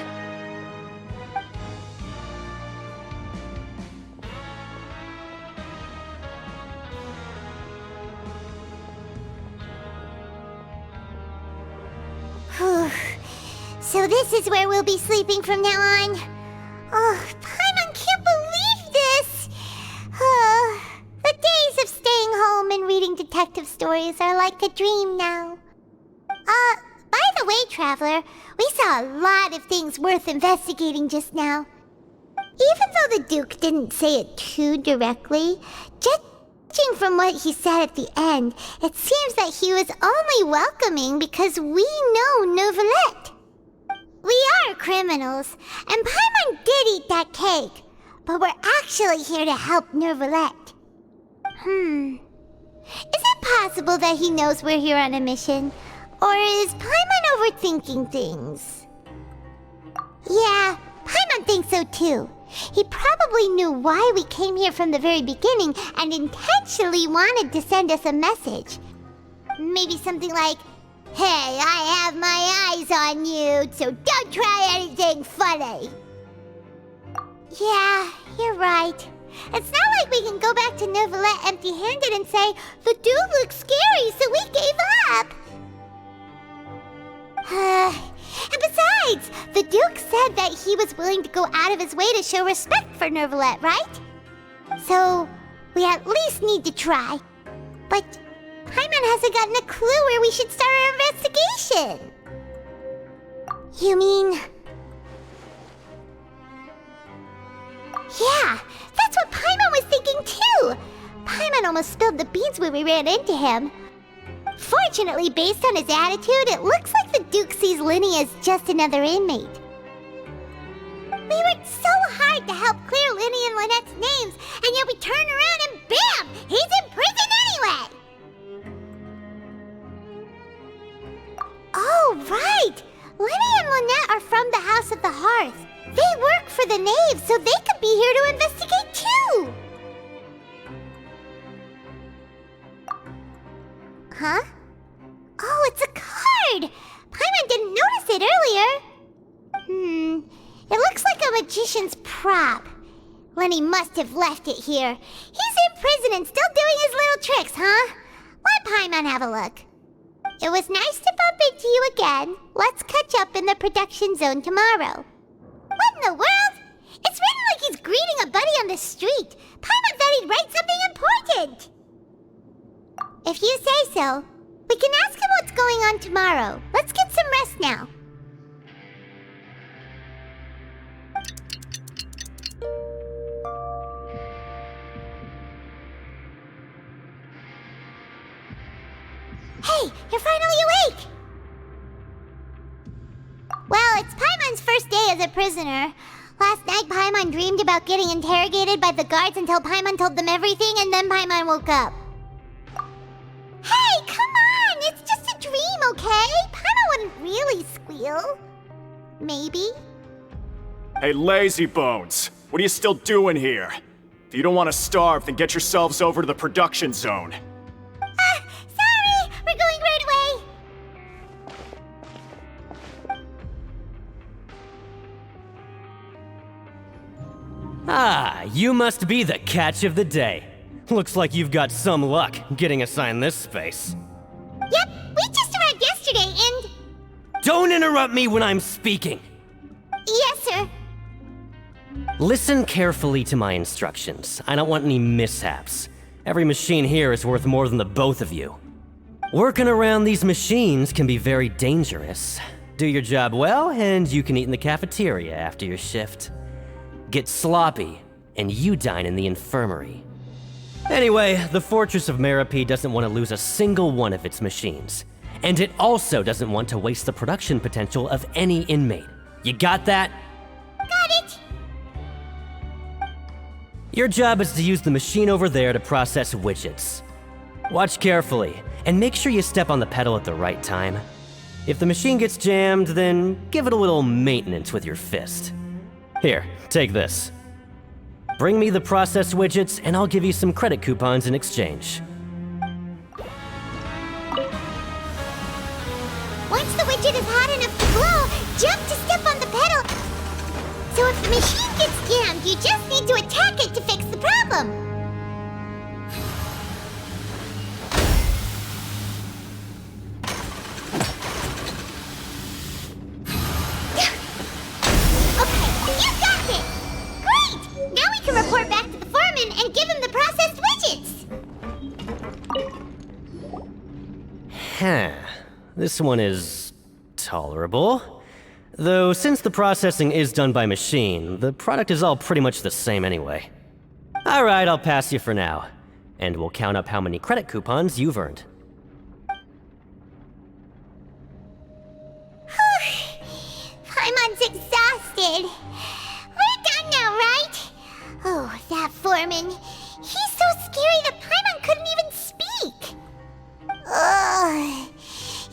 Speaker 1: So this is where we'll be sleeping from now on. Oh, Paimon can't believe this! The days of staying home and reading detective stories are like a dream now. By the way, Traveler, we saw a lot of things worth investigating just now. Even though the Duke didn't say it too directly, judging from what he said at the end, it seems that he was only welcoming because we know Nervulette. We are criminals, and Paimon did eat that cake, but we're actually here to help Nervulette. Is it possible that he knows we're here on a mission? Or is Paimon overthinking things? Yeah, Paimon thinks so too. He probably knew why we came here from the very beginning and intentionally wanted to send us a message. Maybe something like, "Hey, I have my eyes on you, so don't try anything funny." Yeah, you're right. It's not like we can go back to Neuvillette empty-handed and say, "The dude looks scary, so we gave up." And besides, the Duke said that he was willing to go out of his way to show respect for Neuvillette, right? So, we at least need to try. But Paimon hasn't gotten a clue where we should start our investigation. You mean... Yeah, that's what Paimon was thinking too! Paimon almost spilled the beans when we ran into him. Fortunately, based on his attitude, it looks like the Duke sees Linny as just another inmate. We worked so hard to help clear Linny and Lynette's names, and yet we turn around and bam! He's in prison anyway! Oh, right! Linny and Lynette are from the House of the Hearth. They work for the Knave, so they could be here to investigate too! Huh? Oh, it's a card! Paimon didn't notice it earlier. It looks like a magician's prop. Lenny must have left it here. He's in prison and still doing his little tricks, huh? Let Paimon have a look. It was nice to bump into you again. Let's catch up in the production zone tomorrow. What in the world? It's written like he's greeting a buddy on the street. Paimon thought he'd write something important. If you say so. We can ask him what's going on tomorrow. Let's get some rest now. Hey, you're finally awake! Well, it's Paimon's first day as a prisoner. Last night, Paimon dreamed about getting interrogated by the guards until Paimon told them everything, and then Paimon woke up. Hey, come on! It's just a dream, okay? Paimon wouldn't really squeal. Maybe.
Speaker 14: Hey, lazy bones! What are you still doing here? If you don't want to starve, then get yourselves over to the production zone.
Speaker 1: Sorry! We're going right away!
Speaker 15: Ah, you must be the catch of the day. Looks like you've got some luck getting assigned this space.
Speaker 1: Yep, we just arrived yesterday and...
Speaker 15: Don't interrupt me when I'm speaking!
Speaker 1: Yes, sir.
Speaker 15: Listen carefully to my instructions. I don't want any mishaps. Every machine here is worth more than the both of you. Working around these machines can be very dangerous. Do your job well, and you can eat in the cafeteria after your shift. Get sloppy, and you dine in the infirmary. Anyway, the Fortress of Meropide doesn't want to lose a single one of its machines. And it also doesn't want to waste the production potential of any inmate. You got that?
Speaker 1: Got it!
Speaker 15: Your job is to use the machine over there to process widgets. Watch carefully, and make sure you step on the pedal at the right time. If the machine gets jammed, then give it a little maintenance with your fist. Here, take this. Bring me the process widgets, and I'll give you some credit coupons in exchange.
Speaker 1: Once the widget is hot enough to glow, jump to step on the pedal. So if the machine gets jammed, you just need to attack it to fix the problem. Okay, you got it! Great! Now we can report back to the foreman and give him the processed widgets.
Speaker 15: Huh. This one is tolerable. Though since the processing is done by machine, the product is all pretty much the same anyway. Alright, I'll pass you for now. And we'll count up how many credit coupons you've earned.
Speaker 1: Paimon's exhausted. We're done now, right? Oh, that foreman. He's so scary that Paimon couldn't even speak. Ugh.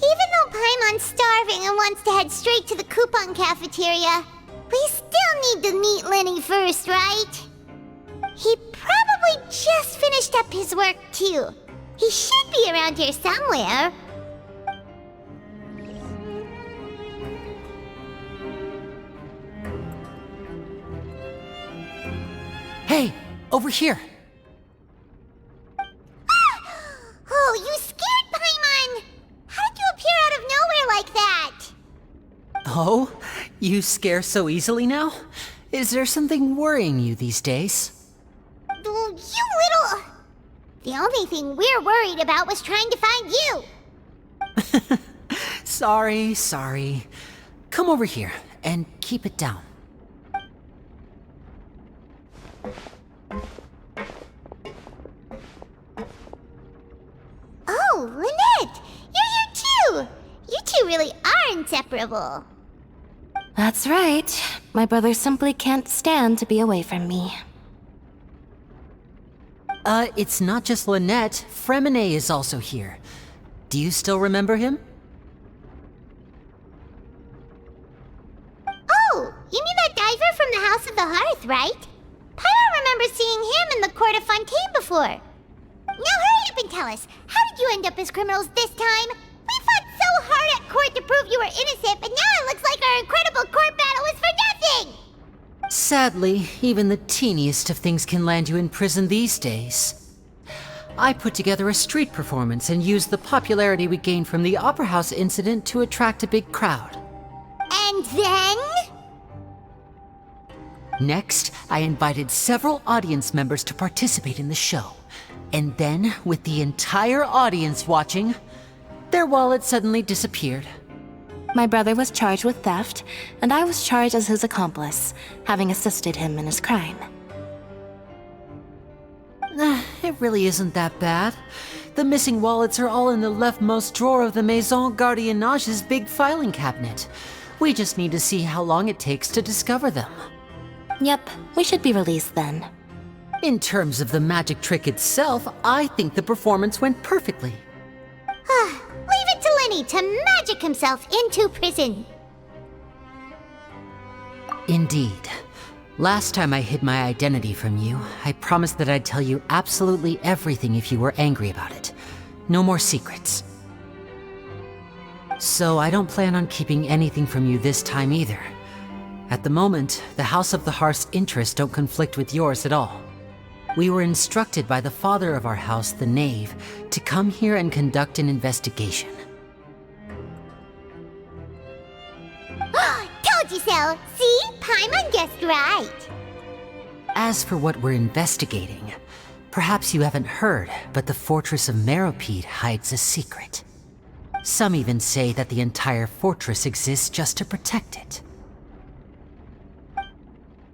Speaker 1: Even though Paimon's starving and wants to head straight to the coupon cafeteria, We still need to meet Lenny first, right? He probably just finished up his work, too. He should be around here somewhere.
Speaker 13: Hey, over here.
Speaker 1: Oh, you scared Paimon! How did you appear out of nowhere like that?
Speaker 13: Oh, you scare so easily now? Is there something worrying you these days?
Speaker 1: You little... The only thing we're worried about was trying to find you.
Speaker 13: Sorry. Come over here and keep it down.
Speaker 1: Oh, Lynette! You're here too! You two really are inseparable.
Speaker 4: That's right. My brother simply can't stand to be away from me.
Speaker 13: It's not just Lynette. Fremine is also here. Do you still remember him?
Speaker 1: Oh, you mean that diver from the House of the Hearth, right? Pyro remembers seeing him in the court of Fontaine before. Now hurry up and tell us, how did you end up as criminals this time? We fought so hard at court to prove you were innocent, but now it looks like our incredible court battle was for nothing!
Speaker 13: Sadly, even the teeniest of things can land you in prison these days. I put together a street performance and used the popularity we gained from the Opera House incident to attract a big crowd.
Speaker 1: And then?
Speaker 13: Next, I invited several audience members to participate in the show. And then, with the entire audience watching, their wallet suddenly disappeared.
Speaker 4: My brother was charged with theft, and I was charged as his accomplice, having assisted him in his crime.
Speaker 13: It really isn't that bad. The missing wallets are all in the leftmost drawer of the Maison Gardiennage's big filing cabinet. We just need to see how long it takes to discover them.
Speaker 4: Yep, we should be released then.
Speaker 13: In terms of the magic trick itself, I think the performance went perfectly.
Speaker 1: Leave it to Lenny to magic himself into prison.
Speaker 13: Indeed. Last time I hid my identity from you, I promised that I'd tell you absolutely everything if you were angry about it. No more secrets. So I don't plan on keeping anything from you this time either. At the moment, the House of the Hearth's interests don't conflict with yours at all. We were instructed by the father of our house, the Knave, to come here and conduct an investigation.
Speaker 1: Told you so! See? Paimon guessed right.
Speaker 13: As for what we're investigating, perhaps you haven't heard, but the fortress of Meropide hides a secret. Some even say that the entire fortress exists just to protect it.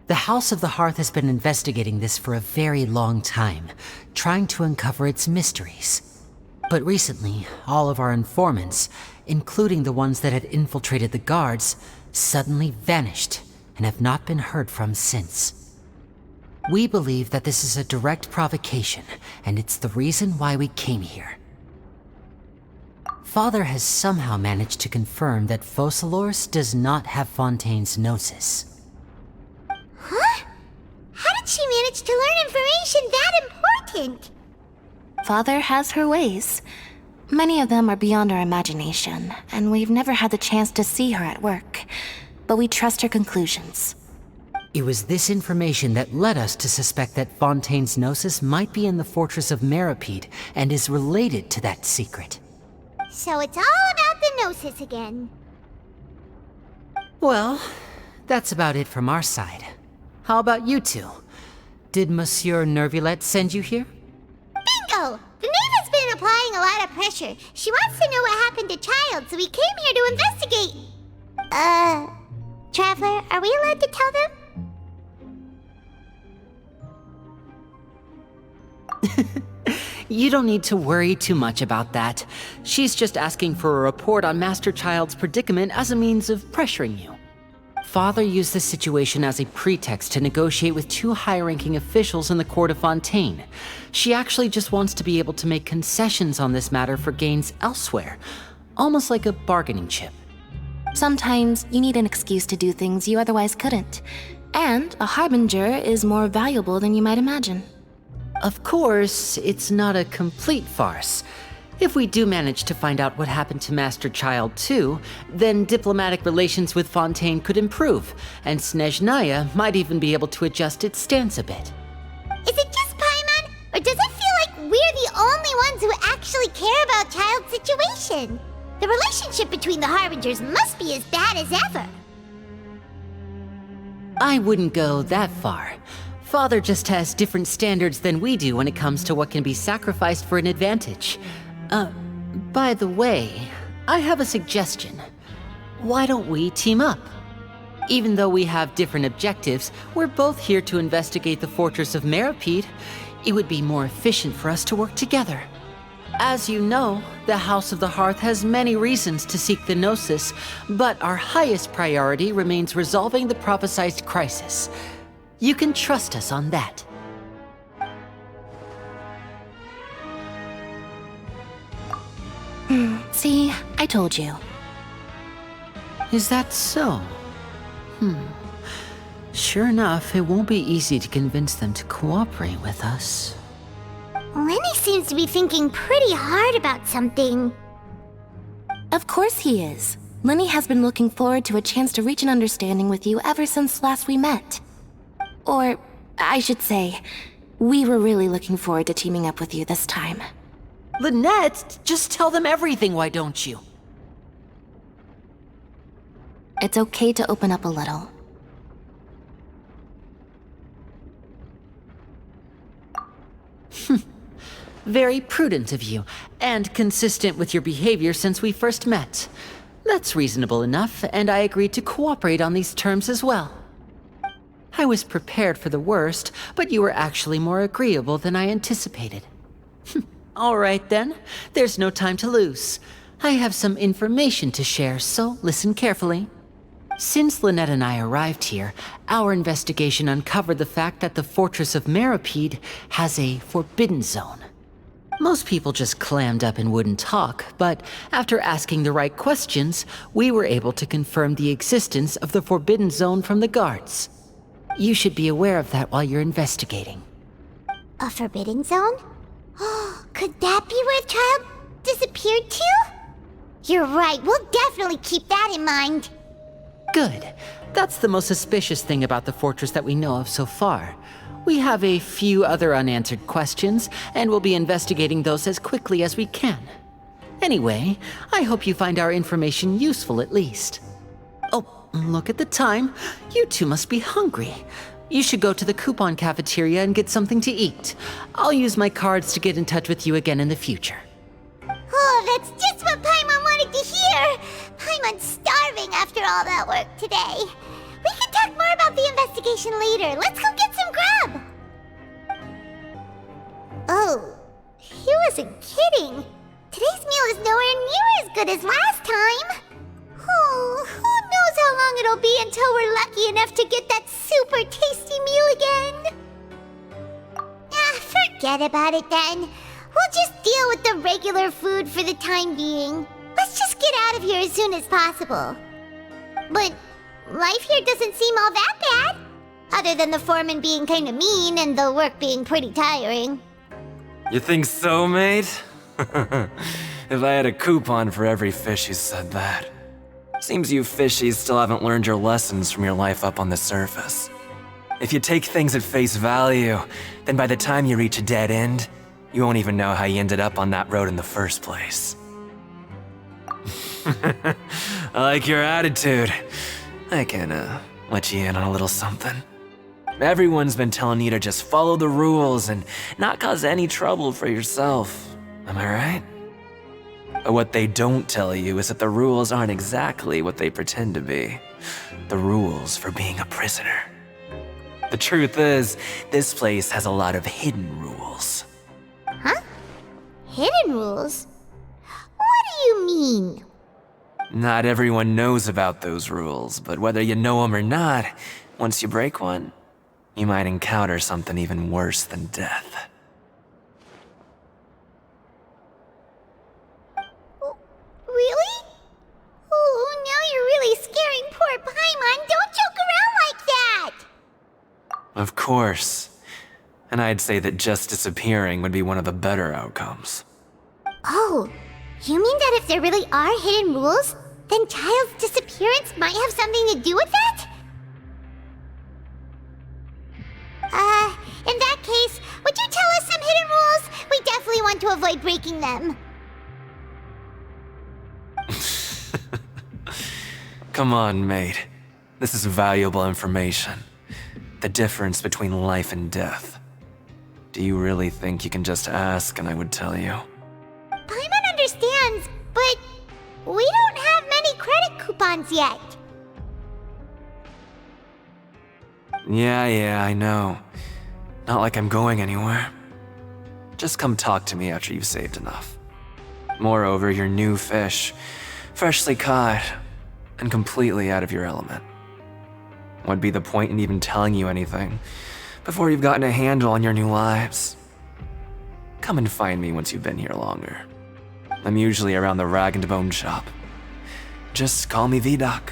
Speaker 13: The House of the Hearth has been investigating this for a very long time, trying to uncover its mysteries. But recently, all of our informants, including the ones that had infiltrated the guards, suddenly vanished and have not been heard from since. We believe that this is a direct provocation, and it's the reason why we came here. Father has somehow managed to confirm that Focalors does not have Fontaine's Gnosis.
Speaker 1: Huh? How did she manage to learn information that important?
Speaker 4: Father has her ways. Many of them are beyond our imagination, and we've never had the chance to see her at work. But we trust her conclusions.
Speaker 13: It was this information that led us to suspect that Fontaine's Gnosis might be in the fortress of Meropide and is related to that secret.
Speaker 1: So it's all about the Gnosis again.
Speaker 13: Well, that's about it from our side. How about you two? Did Monsieur Nervulette send you here?
Speaker 1: Bingo! The Knave has been applying a lot of pressure. She wants to know what happened to Child, so we came here to investigate. Traveler, are we allowed to tell them?
Speaker 13: You don't need to worry too much about that. She's just asking for a report on Master Child's predicament as a means of pressuring you. Father used this situation as a pretext to negotiate with two high-ranking officials in the court of Fontaine. She actually just wants to be able to make concessions on this matter for gains elsewhere, almost like a bargaining chip.
Speaker 4: Sometimes you need an excuse to do things you otherwise couldn't. And a harbinger is more valuable than you might imagine.
Speaker 13: Of course, it's not a complete farce. If we do manage to find out what happened to Master Child 2, then diplomatic relations with Fontaine could improve, and Snezhnaya might even be able to adjust its stance a bit.
Speaker 1: Is it just Paimon, or does it feel like we're the only ones who actually care about Child's situation? The relationship between the Harbingers must be as bad as ever.
Speaker 13: I wouldn't go that far. Father just has different standards than we do when it comes to what can be sacrificed for an advantage. By the way, I have a suggestion. Why don't we team up? Even though we have different objectives, we're both here to investigate the fortress of Meripede. It would be more efficient for us to work together. As you know, the House of the Hearth has many reasons to seek the Gnosis, but our highest priority remains resolving the prophesized crisis. You can trust us on that.
Speaker 4: See, I told you.
Speaker 13: Is that so? Sure enough, it won't be easy to convince them to cooperate with us.
Speaker 1: Lenny seems to be thinking pretty hard about something.
Speaker 4: Of course he is. Lenny has been looking forward to a chance to reach an understanding with you ever since last we met. Or, I should say, we were really looking forward to teaming up with you this time.
Speaker 13: Lynette, just tell them everything, why don't you?
Speaker 4: It's okay to open up a little.
Speaker 13: Very prudent of you, and consistent with your behavior since we first met. That's reasonable enough, and I agreed to cooperate on these terms as well. I was prepared for the worst, but you were actually more agreeable than I anticipated. All right then, there's no time to lose. I have some information to share, so listen carefully. Since Lynette and I arrived here, our investigation uncovered the fact that the Fortress of Meripede has a forbidden zone. Most people just clammed up and wouldn't talk, but after asking the right questions, we were able to confirm the existence of the forbidden zone from the guards. You should be aware of that while you're investigating.
Speaker 1: A forbidden zone? Could that be where Child disappeared to? You're right, we'll definitely keep that in mind.
Speaker 13: Good. That's the most suspicious thing about the fortress that we know of so far. We have a few other unanswered questions, and we'll be investigating those as quickly as we can. Anyway, I hope you find our information useful at least. Oh, look at the time. You two must be hungry. You should go to the coupon cafeteria and get something to eat. I'll use my cards to get in touch with you again in the future.
Speaker 1: Oh, that's just what Paimon wanted to hear! Paimon's starving after all that work today. We can talk more about the investigation later. Let's go get some grub! Oh, he wasn't kidding. Today's meal is nowhere near as good as last time. Oh, who knows how long it'll be until we're lucky enough to get that super tasty meal again? Forget about it then. We'll just deal with the regular food for the time being. Let's just get out of here as soon as possible. But life here doesn't seem all that bad. Other than the foreman being kinda mean and the work being pretty tiring.
Speaker 9: You think so, mate? If I had a coupon for every fish who said that. Seems you fishies still haven't learned your lessons from your life up on the surface. If you take things at face value, then by the time you reach a dead end, you won't even know how you ended up on that road in the first place. I like your attitude. I can, let you in on a little something. Everyone's been telling you to just follow the rules and not cause any trouble for yourself. Am I right? But what they don't tell you is that the rules aren't exactly what they pretend to be. The rules for being a prisoner. The truth is, this place has a lot of hidden rules.
Speaker 1: Huh? Hidden rules? What do you mean?
Speaker 9: Not everyone knows about those rules, but whether you know them or not, once you break one, you might encounter something even worse than death.
Speaker 1: Really? Oh, now you're really
Speaker 16: Of course. And I'd say that just disappearing would be one of the better outcomes.
Speaker 1: Oh, you mean that if there really are hidden rules, then Child's disappearance might have something to do with that? In that case, would you tell us some hidden rules? We definitely want to avoid breaking them.
Speaker 16: Come on, mate. This is valuable information. The difference between life and death. Do you really think you can just ask and I would tell you?
Speaker 1: Paimon understands, but we don't have many credit coupons yet.
Speaker 16: Yeah, I know. Not like I'm going anywhere. Just come talk to me after you've saved enough. Moreover, you're new fish, freshly caught, and completely out of your element. What'd be the point in even telling you anything before you've gotten a handle on your new lives? Come and find me once you've been here longer. I'm usually around the rag and bone shop. Just call me V-Doc.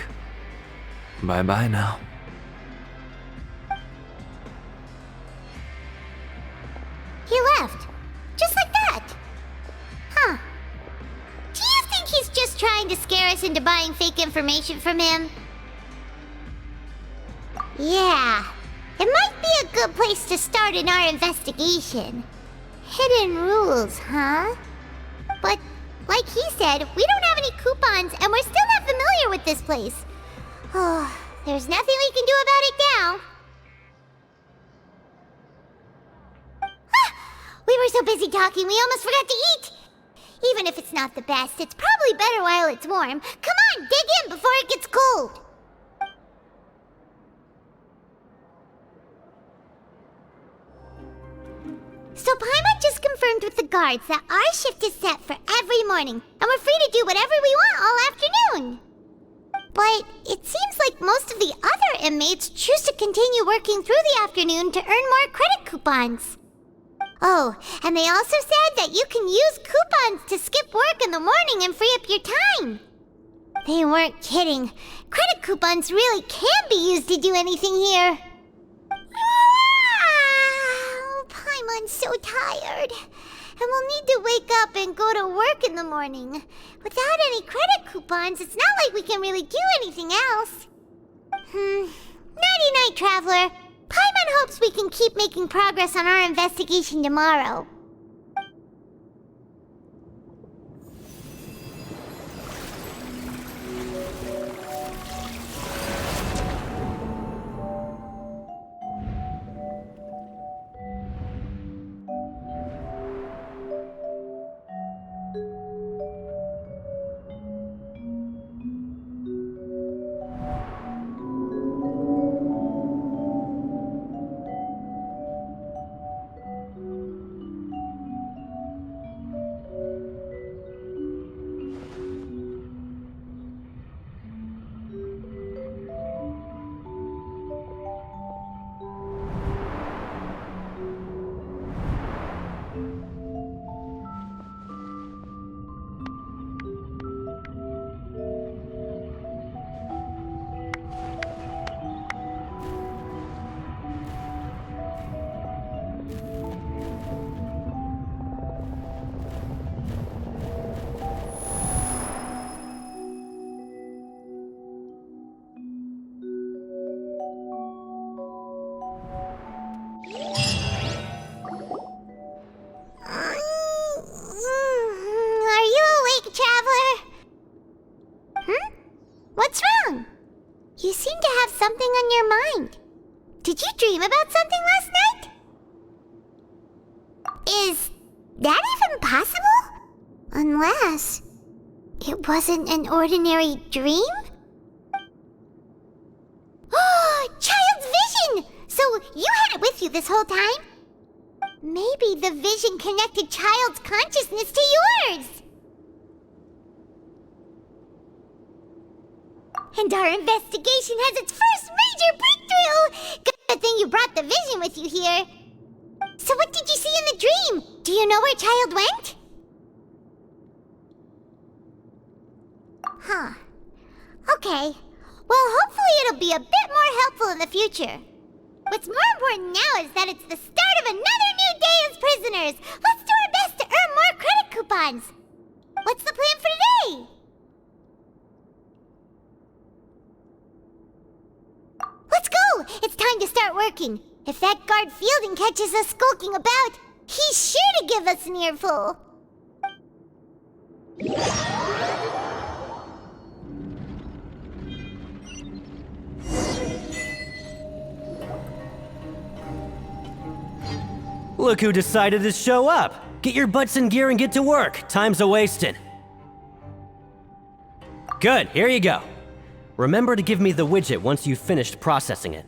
Speaker 16: Bye-bye now.
Speaker 1: He left. Just like that. Huh. Do you think he's just trying to scare us into buying fake information from him? Yeah. It might be a good place to start in our investigation. Hidden rules, huh? But, like he said, we don't have any coupons and we're still not familiar with this place. Oh, there's nothing we can do about it now. We were so busy talking, we almost forgot to eat! Even if it's not the best, it's probably better while it's warm. Come on, dig in before it gets cold! So Paimon just confirmed with the guards that our shift is set for every morning, and we're free to do whatever we want all afternoon. But it seems like most of the other inmates choose to continue working through the afternoon to earn more credit coupons. Oh, and they also said that you can use coupons to skip work in the morning and free up your time. They weren't kidding. Credit coupons really can be used to do anything here. Paimon's so tired. And we'll need to wake up and go to work in the morning. Without any credit coupons, it's not like we can really do anything else. Nighty-night, Traveler. Paimon hopes we can keep making progress on our investigation tomorrow. What's wrong? You seem to have something on your mind. Did you dream about something last night? Is that even possible? Unless it wasn't an ordinary dream? Oh, Child's vision! So you had it with you this whole time? Maybe the vision connected Child's consciousness to yours. And our investigation has its first major breakthrough! Good thing you brought the vision with you here. So what did you see in the dream? Do you know where Child went? Huh. Okay. Well, hopefully it'll be a bit more helpful in the future. What's more important now is that it's the start of another new day as prisoners. Let's do our best to earn more credit coupons. What's the plan for today? Let's go! It's time to start working. If that guard Fielding catches us skulking about, he's sure to give us an earful.
Speaker 15: Look who decided to show up! Get your butts in gear and get to work. Time's a-wasting. Good, here you go. Remember to give me the widget once you've finished processing it.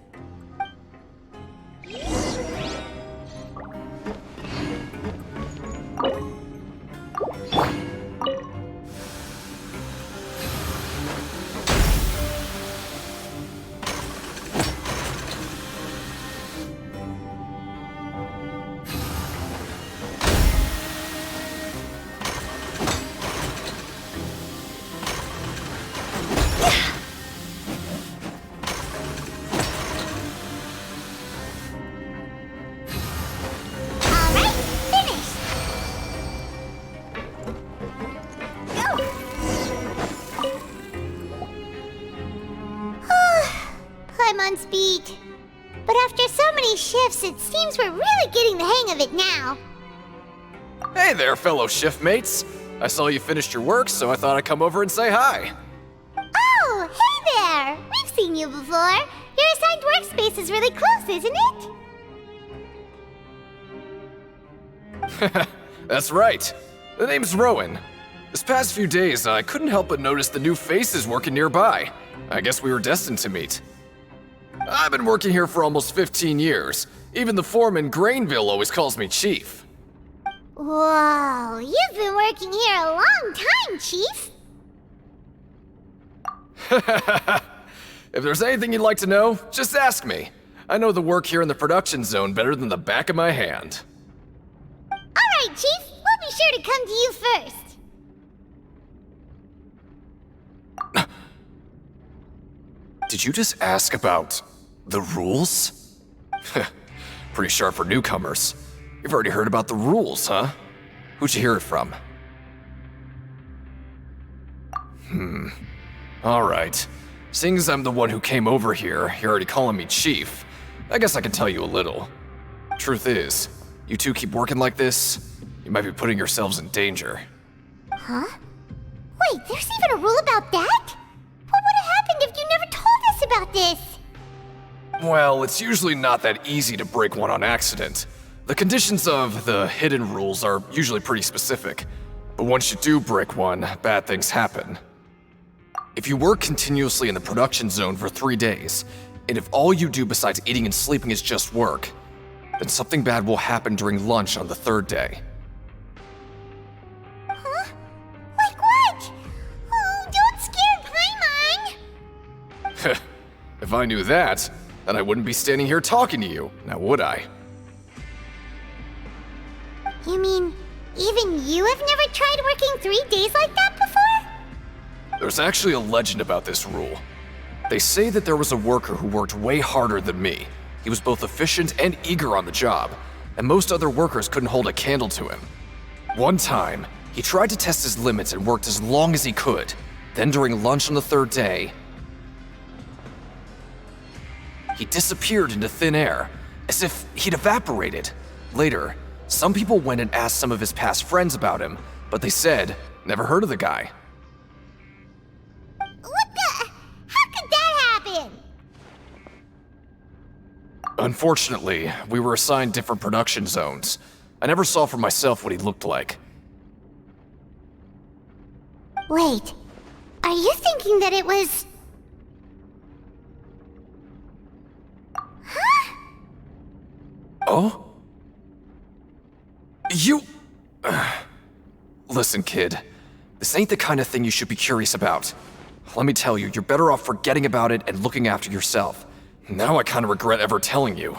Speaker 1: I'm on speed. But after so many shifts, it seems we're really getting the hang of it now.
Speaker 14: Hey there, fellow shift mates. I saw you finished your work, so I thought I'd come over and say hi.
Speaker 1: Oh, hey there! We've seen you before. Your assigned workspace is really close, isn't it?
Speaker 14: That's right. The name's Rowan. This past few days, I couldn't help but notice the new faces working nearby. I guess we were destined to meet. I've been working here for almost 15 years. Even the foreman, Grainville, always calls me Chief.
Speaker 1: Whoa, you've been working here a long time, Chief.
Speaker 14: If there's anything you'd like to know, just ask me. I know the work here in the production zone better than the back of my hand.
Speaker 1: Alright, Chief. We'll be sure to come to you first.
Speaker 14: Did you just ask about the rules? Pretty sharp for newcomers. You've already heard about the rules, huh? Who'd you hear it from? Alright. Seeing as I'm the one who came over here, you're already calling me Chief. I guess I can tell you a little. Truth is, you two keep working like this, you might be putting yourselves in danger.
Speaker 1: Huh? Wait, there's even a rule about that? What would have happened if you never told us about this?
Speaker 14: Well, it's usually not that easy to break one on accident. The conditions of the hidden rules are usually pretty specific. But once you do break one, bad things happen. If you work continuously in the production zone for 3 days, and if all you do besides eating and sleeping is just work, then something bad will happen during lunch on the 3rd day.
Speaker 1: Huh? Like what? Oh, don't scare Paimon!
Speaker 14: If I knew that, then I wouldn't be standing here talking to you, now would I?
Speaker 1: You mean, even you have never tried working 3 days like that before?
Speaker 14: There's actually a legend about this rule. They say that there was a worker who worked way harder than me. He was both efficient and eager on the job, and most other workers couldn't hold a candle to him. One time, he tried to test his limits and worked as long as he could. Then during lunch on the 3rd day, he disappeared into thin air, as if he'd evaporated. Later, some people went and asked some of his past friends about him, but they said, never heard of the guy.
Speaker 1: What the? How could that happen?
Speaker 14: Unfortunately, we were assigned different production zones. I never saw for myself what he looked like.
Speaker 1: Wait, are you thinking that it was... Huh?
Speaker 14: Oh? You... Listen, kid. This ain't the kind of thing you should be curious about. Let me tell you, you're better off forgetting about it and looking after yourself. Now I kinda regret ever telling you.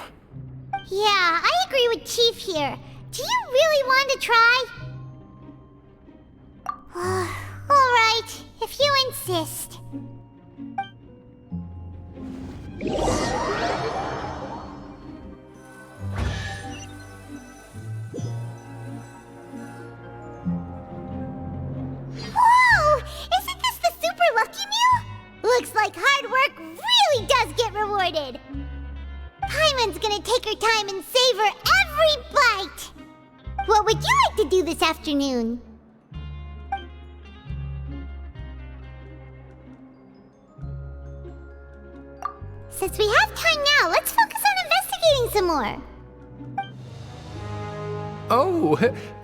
Speaker 1: Yeah, I agree with Chief here. Do you really want to try? Alright, if you insist. Looks like hard work really does get rewarded. Paimon's gonna take her time and savor every bite. What would you like to do this afternoon? Since we have time now, let's focus on investigating some more.
Speaker 12: Oh,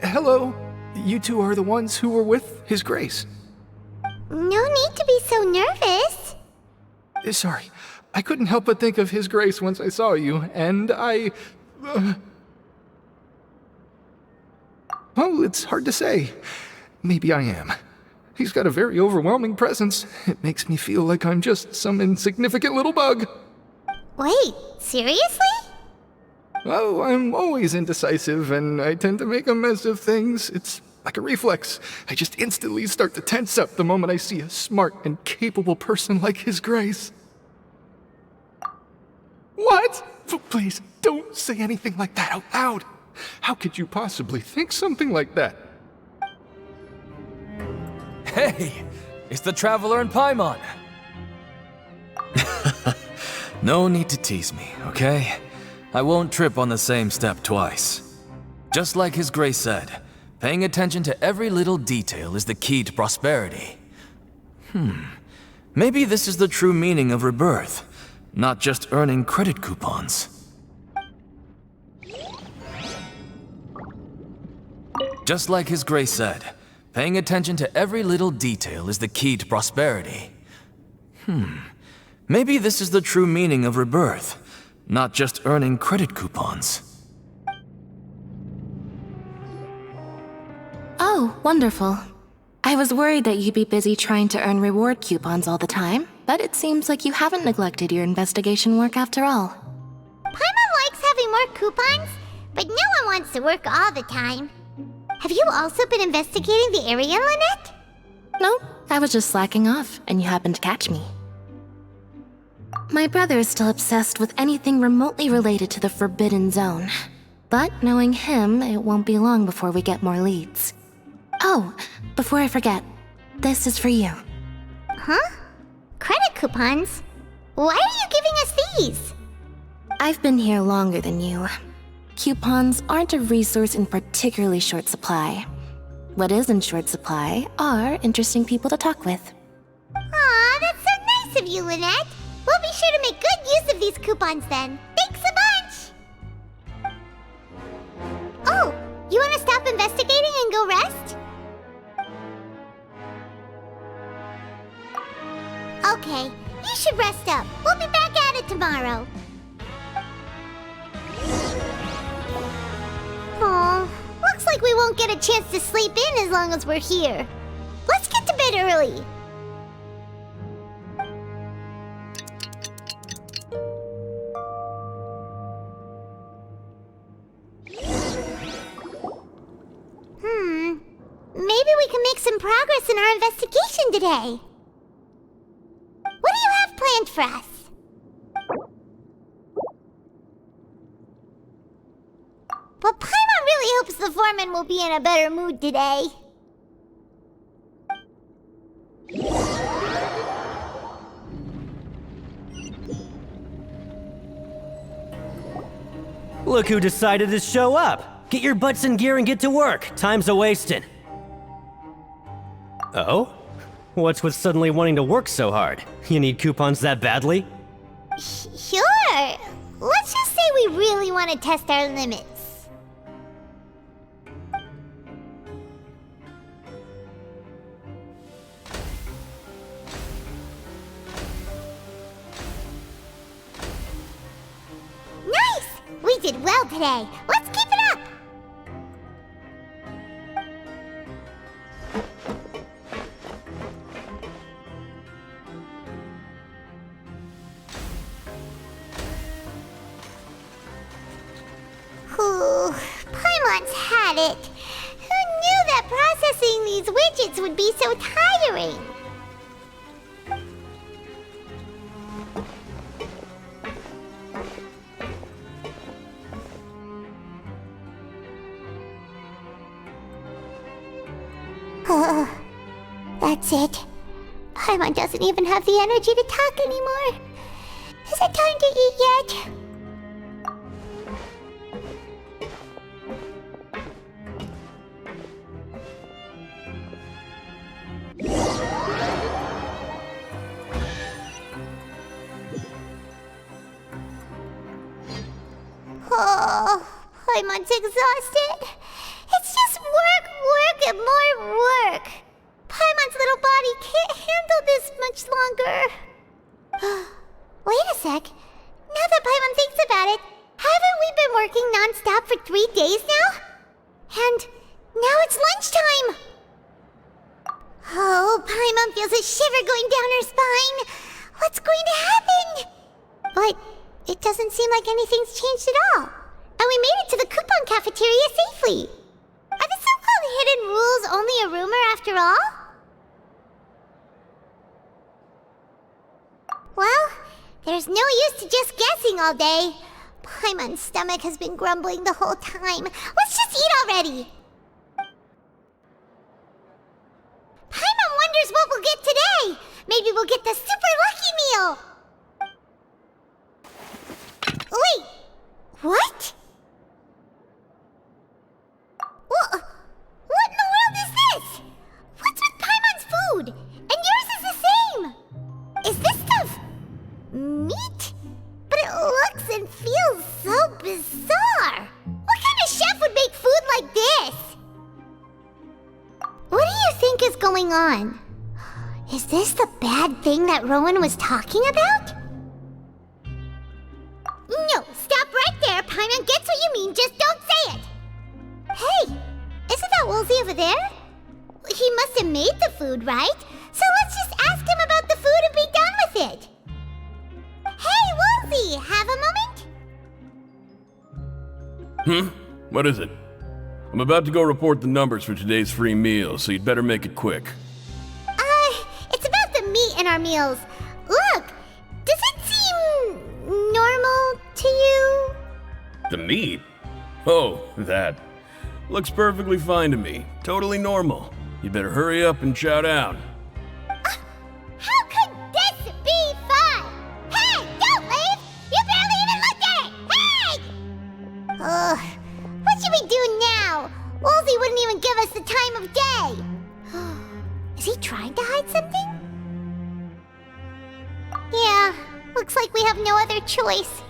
Speaker 12: hello. You two are the ones who were with His Grace.
Speaker 1: No need to be so nervous.
Speaker 12: Sorry, I couldn't help but think of His Grace once I saw you, and I... Oh, it's hard to say. Maybe I am. He's got a very overwhelming presence. It makes me feel like I'm just some insignificant little bug.
Speaker 1: Wait, seriously?
Speaker 12: Oh, I'm always indecisive, and I tend to make a mess of things. It's like a reflex. I just instantly start to tense up the moment I see a smart and capable person like His Grace. What? Please, don't say anything like that out loud. How could you possibly think something like that?
Speaker 9: Hey, it's the Traveler and Paimon. No need to tease me, okay? I won't trip on the same step twice. Just like His Grace said, paying attention to every little detail is the key to prosperity. Maybe this is the true meaning of rebirth, not just earning credit coupons. Just like His Grace said, paying attention to every little detail is the key to prosperity. Maybe this is the true meaning of rebirth, not just earning credit coupons.
Speaker 4: Oh, wonderful. I was worried that you'd be busy trying to earn reward coupons all the time, but it seems like you haven't neglected your investigation work after all.
Speaker 1: Paimon likes having more coupons, but no one wants to work all the time. Have you also been investigating the area, Lynette?
Speaker 4: No, I was just slacking off, and you happened to catch me. My brother is still obsessed with anything remotely related to the Forbidden Zone. But knowing him, it won't be long before we get more leads. Oh, before I forget, this is for you.
Speaker 1: Huh? Credit coupons? Why are you giving us these?
Speaker 4: I've been here longer than you. Coupons aren't a resource in particularly short supply. What is in short supply are interesting people to talk with.
Speaker 1: Aw, that's so nice of you, Lynette. We'll be sure to make good use of these coupons then. Thanks a bunch! Oh, you want to stop investigating and go rest? Okay, you should rest up. We'll be back at it tomorrow. Aw, looks like we won't get a chance to sleep in as long as we're here. Let's get to bed early. Maybe we can make some progress in our investigation today. What do you have planned for us? But Paimon really hopes the foreman will be in a better mood today.
Speaker 15: Look who decided to show up! Get your butts in gear and get to work. Time's a-wasting. Oh? What's with suddenly wanting to work so hard? You need coupons that badly?
Speaker 1: Sure. Let's just say we really want to test our limits. Nice! We did well today. Let's keep it up! Paimon's had it. Who knew that processing these widgets would be so tiring? That's it. Paimon doesn't even have the energy to talk anymore. Is it time to eat yet? Oh, Paimon's exhausted. It's just work, work, and more work. Paimon's little body can't handle this much longer. Wait a sec. Now that Paimon thinks about it, haven't we been working non-stop for 3 days now? And now it's lunchtime. Oh, Paimon feels a shiver going down her spine. What's going to happen? But it doesn't seem like anything's changed at all. And we made it to the coupon cafeteria safely. Are the so-called hidden rules only a rumor after all? Well, there's no use to just guessing all day. Paimon's stomach has been grumbling the whole time. Let's just eat already. Paimon wonders what we'll get today. Maybe we'll get the super lucky meal. Wait, what? What in the world is this? What's with Paimon's food? And yours is the same. Is this stuff meat? But it looks and feels so bizarre. What kind of chef would make food like this? What do you think is going on? Is this the bad thing that Rowan was talking about? No, stop right there. Paimon gets what you mean, just don't say it. Hey, isn't that Woolsey over there? He must have made the food, right? So let's just ask him about the food and be done with it. Hey, Woolsey, have a moment?
Speaker 11: What is it? I'm about to go report the numbers for today's free meal, so you'd better make it quick.
Speaker 1: It's about the meat in our meals. Look, does it seem normal to you?
Speaker 11: The meat? Oh, that. Looks perfectly fine to me. Totally normal. You better hurry up and chow down.
Speaker 1: How could this be fun? Hey, don't leave! You barely even looked at it! Hey! Ugh, what should we do now? Woolsey wouldn't even give us the time of day. Is he trying to hide something? Yeah, looks like we have no other choice.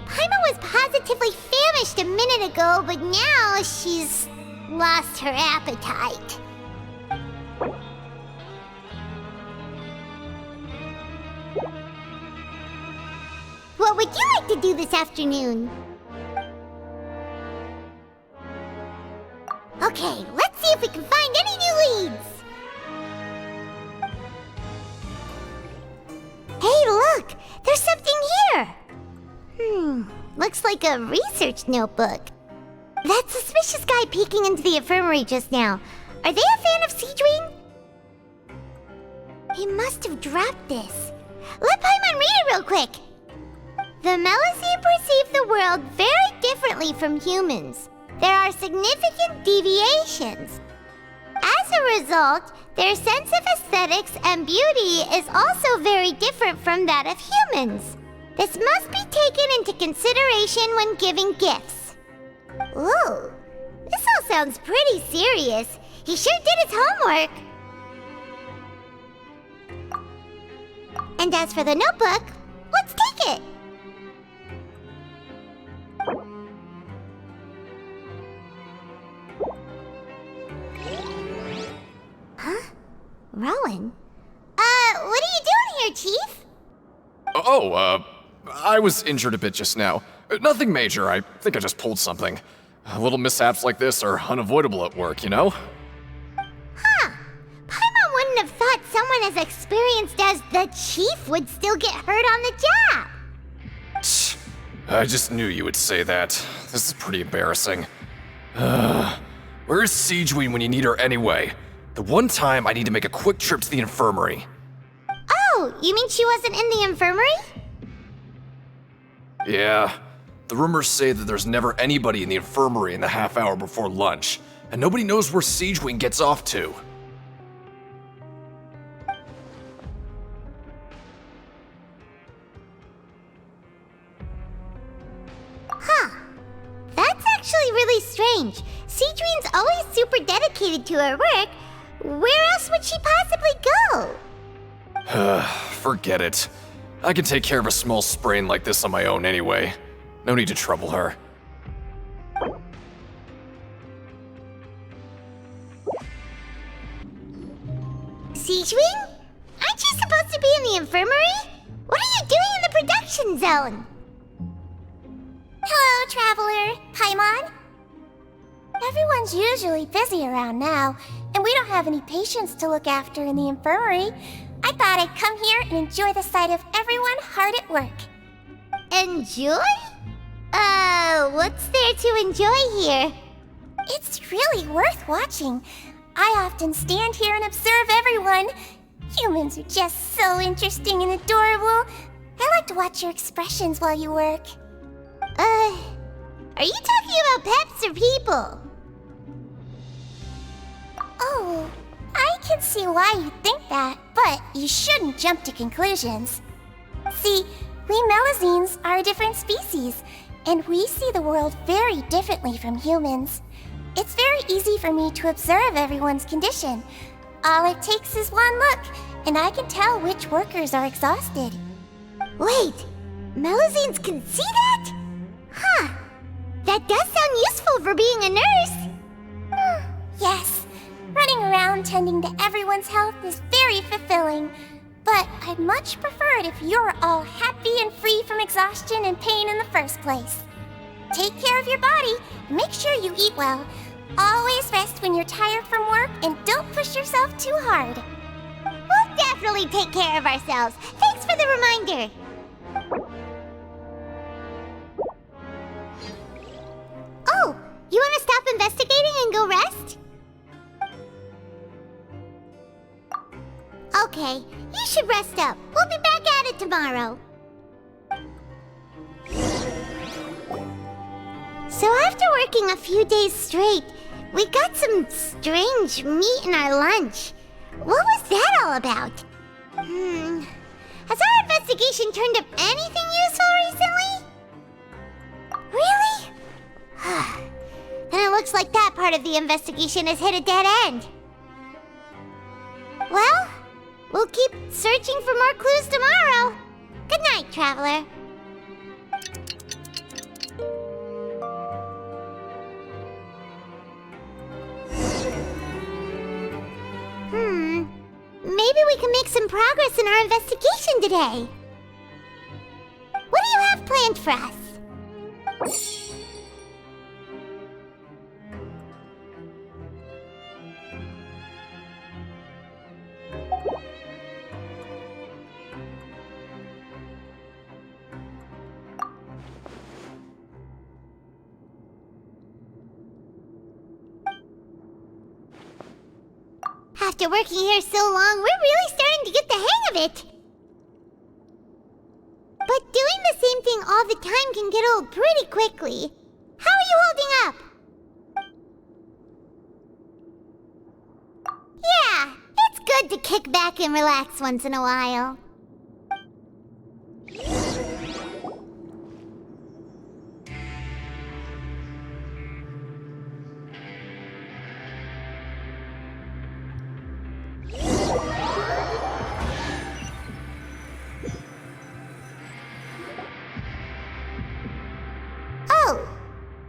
Speaker 1: Paimon was positively famished a minute ago, but now she's lost her appetite. What would you like to do this afternoon? Okay, let's see if we can find any new leads. Hey, look! There's something here! Looks like a research notebook. That suspicious guy peeking into the infirmary just now. Are they a fan of Seedwing? He must have dropped this. Let Paimon read it real quick. The Melusine perceive the world very differently from humans. There are significant deviations. As a result, their sense of aesthetics and beauty is also very different from that of humans. This must be taken into consideration when giving gifts. Ooh, this all sounds pretty serious. He sure did his homework. And as for the notebook, let's take it. Huh? Rowan? What are you doing here, Chief?
Speaker 17: I was injured a bit just now. Nothing major, I think I just pulled something. Little mishaps like this are unavoidable at work, you know?
Speaker 1: Huh. Paimon wouldn't have thought someone as experienced as the Chief would still get hurt on the job.
Speaker 17: I just knew you would say that. This is pretty embarrassing. Where's Seedwing when you need her anyway? The one time I need to make a quick trip to the infirmary.
Speaker 1: Oh, you mean she wasn't in the infirmary?
Speaker 17: Yeah. The rumors say that there's never anybody in the infirmary in the half hour before lunch, and nobody knows where Siegewing gets off to.
Speaker 1: really strange. Cedrine's always super dedicated to her work. Where else would she possibly go?
Speaker 17: Forget it. I can take care of a small sprain like this on my own anyway. No need to trouble her.
Speaker 1: Cedrine? Aren't you supposed to be in the infirmary? What are you doing in the production zone?
Speaker 18: Hello, Traveler. Paimon? Everyone's usually busy around now, and we don't have any patients to look after in the infirmary. I thought I'd come here and enjoy the sight of everyone hard at work.
Speaker 1: Enjoy? What's there to enjoy here?
Speaker 18: It's really worth watching. I often stand here and observe everyone. Humans are just so interesting and adorable. I like to watch your expressions while you work.
Speaker 1: Are you talking about pets or people?
Speaker 18: Oh, I can see why you think that, but you shouldn't jump to conclusions. See, we Melazines are a different species, and we see the world very differently from humans. It's very easy for me to observe everyone's condition. All it takes is one look, and I can tell which workers are exhausted.
Speaker 1: Wait, Melazines can see that? Huh. That does sound useful for being a nurse.
Speaker 18: Yes, running around tending to everyone's health is very fulfilling. But I'd much prefer it if you're all happy and free from exhaustion and pain in the first place. Take care of your body, and make sure you eat well. Always rest when you're tired from work, and don't push yourself too hard.
Speaker 1: We'll definitely take care of ourselves. Thanks for the reminder. Oh, you want to stop investigating and go rest? Okay, you should rest up. We'll be back at it tomorrow. So after working a few days straight, we got some strange meat in our lunch. What was that all about? Has our investigation turned up anything useful recently? Really? Then it looks like that part of the investigation has hit a dead end. Well, we'll keep searching for more clues tomorrow. Good night, Traveler. Maybe we can make some progress in our investigation today. What do you have planned for us? After working here so long, we're really starting to get the hang of it. But doing the same thing all the time can get old pretty quickly. How are you holding up? Yeah, it's good to kick back and relax once in a while.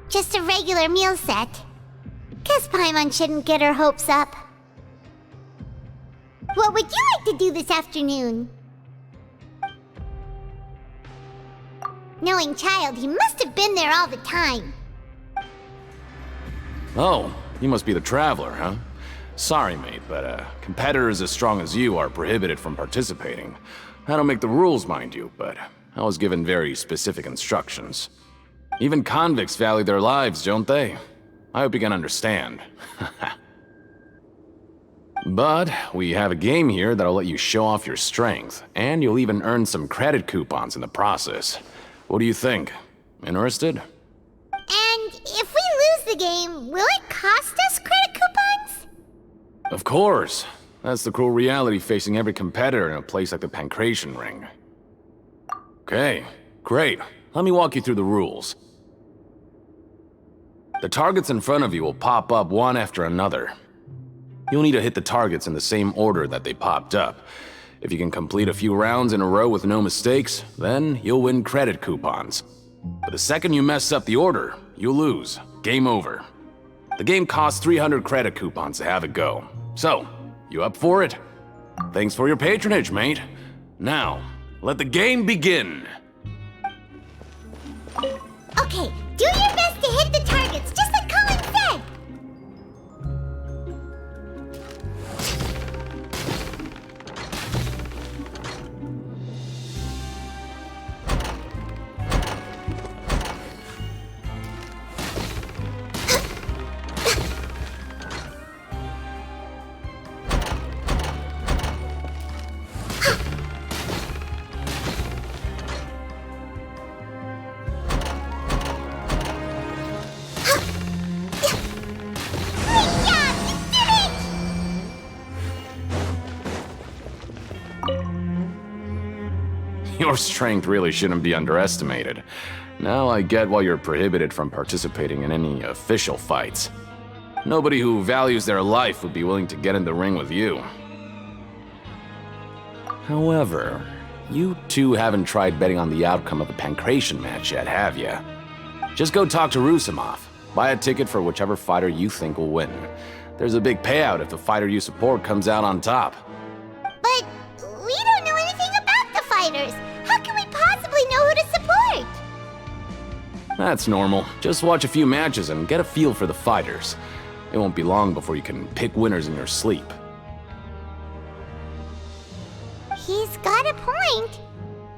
Speaker 1: Just a regular meal set. Guess Paimon shouldn't get her hopes up. What would you like to do this afternoon? Knowing Child, he must have been there all the time.
Speaker 19: Oh, you must be the Traveler, huh? Sorry, mate, but competitors as strong as you are prohibited from participating. I don't make the rules, mind you, but I was given very specific instructions. Even convicts value their lives, don't they? I hope you can understand. But we have a game here that'll let you show off your strength, and you'll even earn some credit coupons in the process. What do you think? Interested?
Speaker 1: And if we lose the game, will it cost us credit coupons?
Speaker 19: Of course. That's the cruel reality facing every competitor in a place like the Pancration Ring. Okay, great. Let me walk you through the rules. The targets in front of you will pop up one after another. You'll need to hit the targets in the same order that they popped up. If you can complete a few rounds in a row with no mistakes, then you'll win credit coupons. But the second you mess up the order, you'll lose. Game over. The game costs 300 credit coupons to have it go. So, you up for it? Thanks for your patronage, mate. Now, let the game begin.
Speaker 1: Okay, do your best to hit the targets, just like Colin said!
Speaker 19: Your strength really shouldn't be underestimated. Now I get why you're prohibited from participating in any official fights. Nobody who values their life would be willing to get in the ring with you. However, you two haven't tried betting on the outcome of the Pancration match yet, have you? Just go talk to Rusimov. Buy a ticket for whichever fighter you think will win. There's a big payout if the fighter you support comes out on top.
Speaker 1: But we don't know anything about the fighters. How can we possibly know who to support?
Speaker 19: That's normal. Just watch a few matches and get a feel for the fighters. It won't be long before you can pick winners in your sleep.
Speaker 1: He's got a point.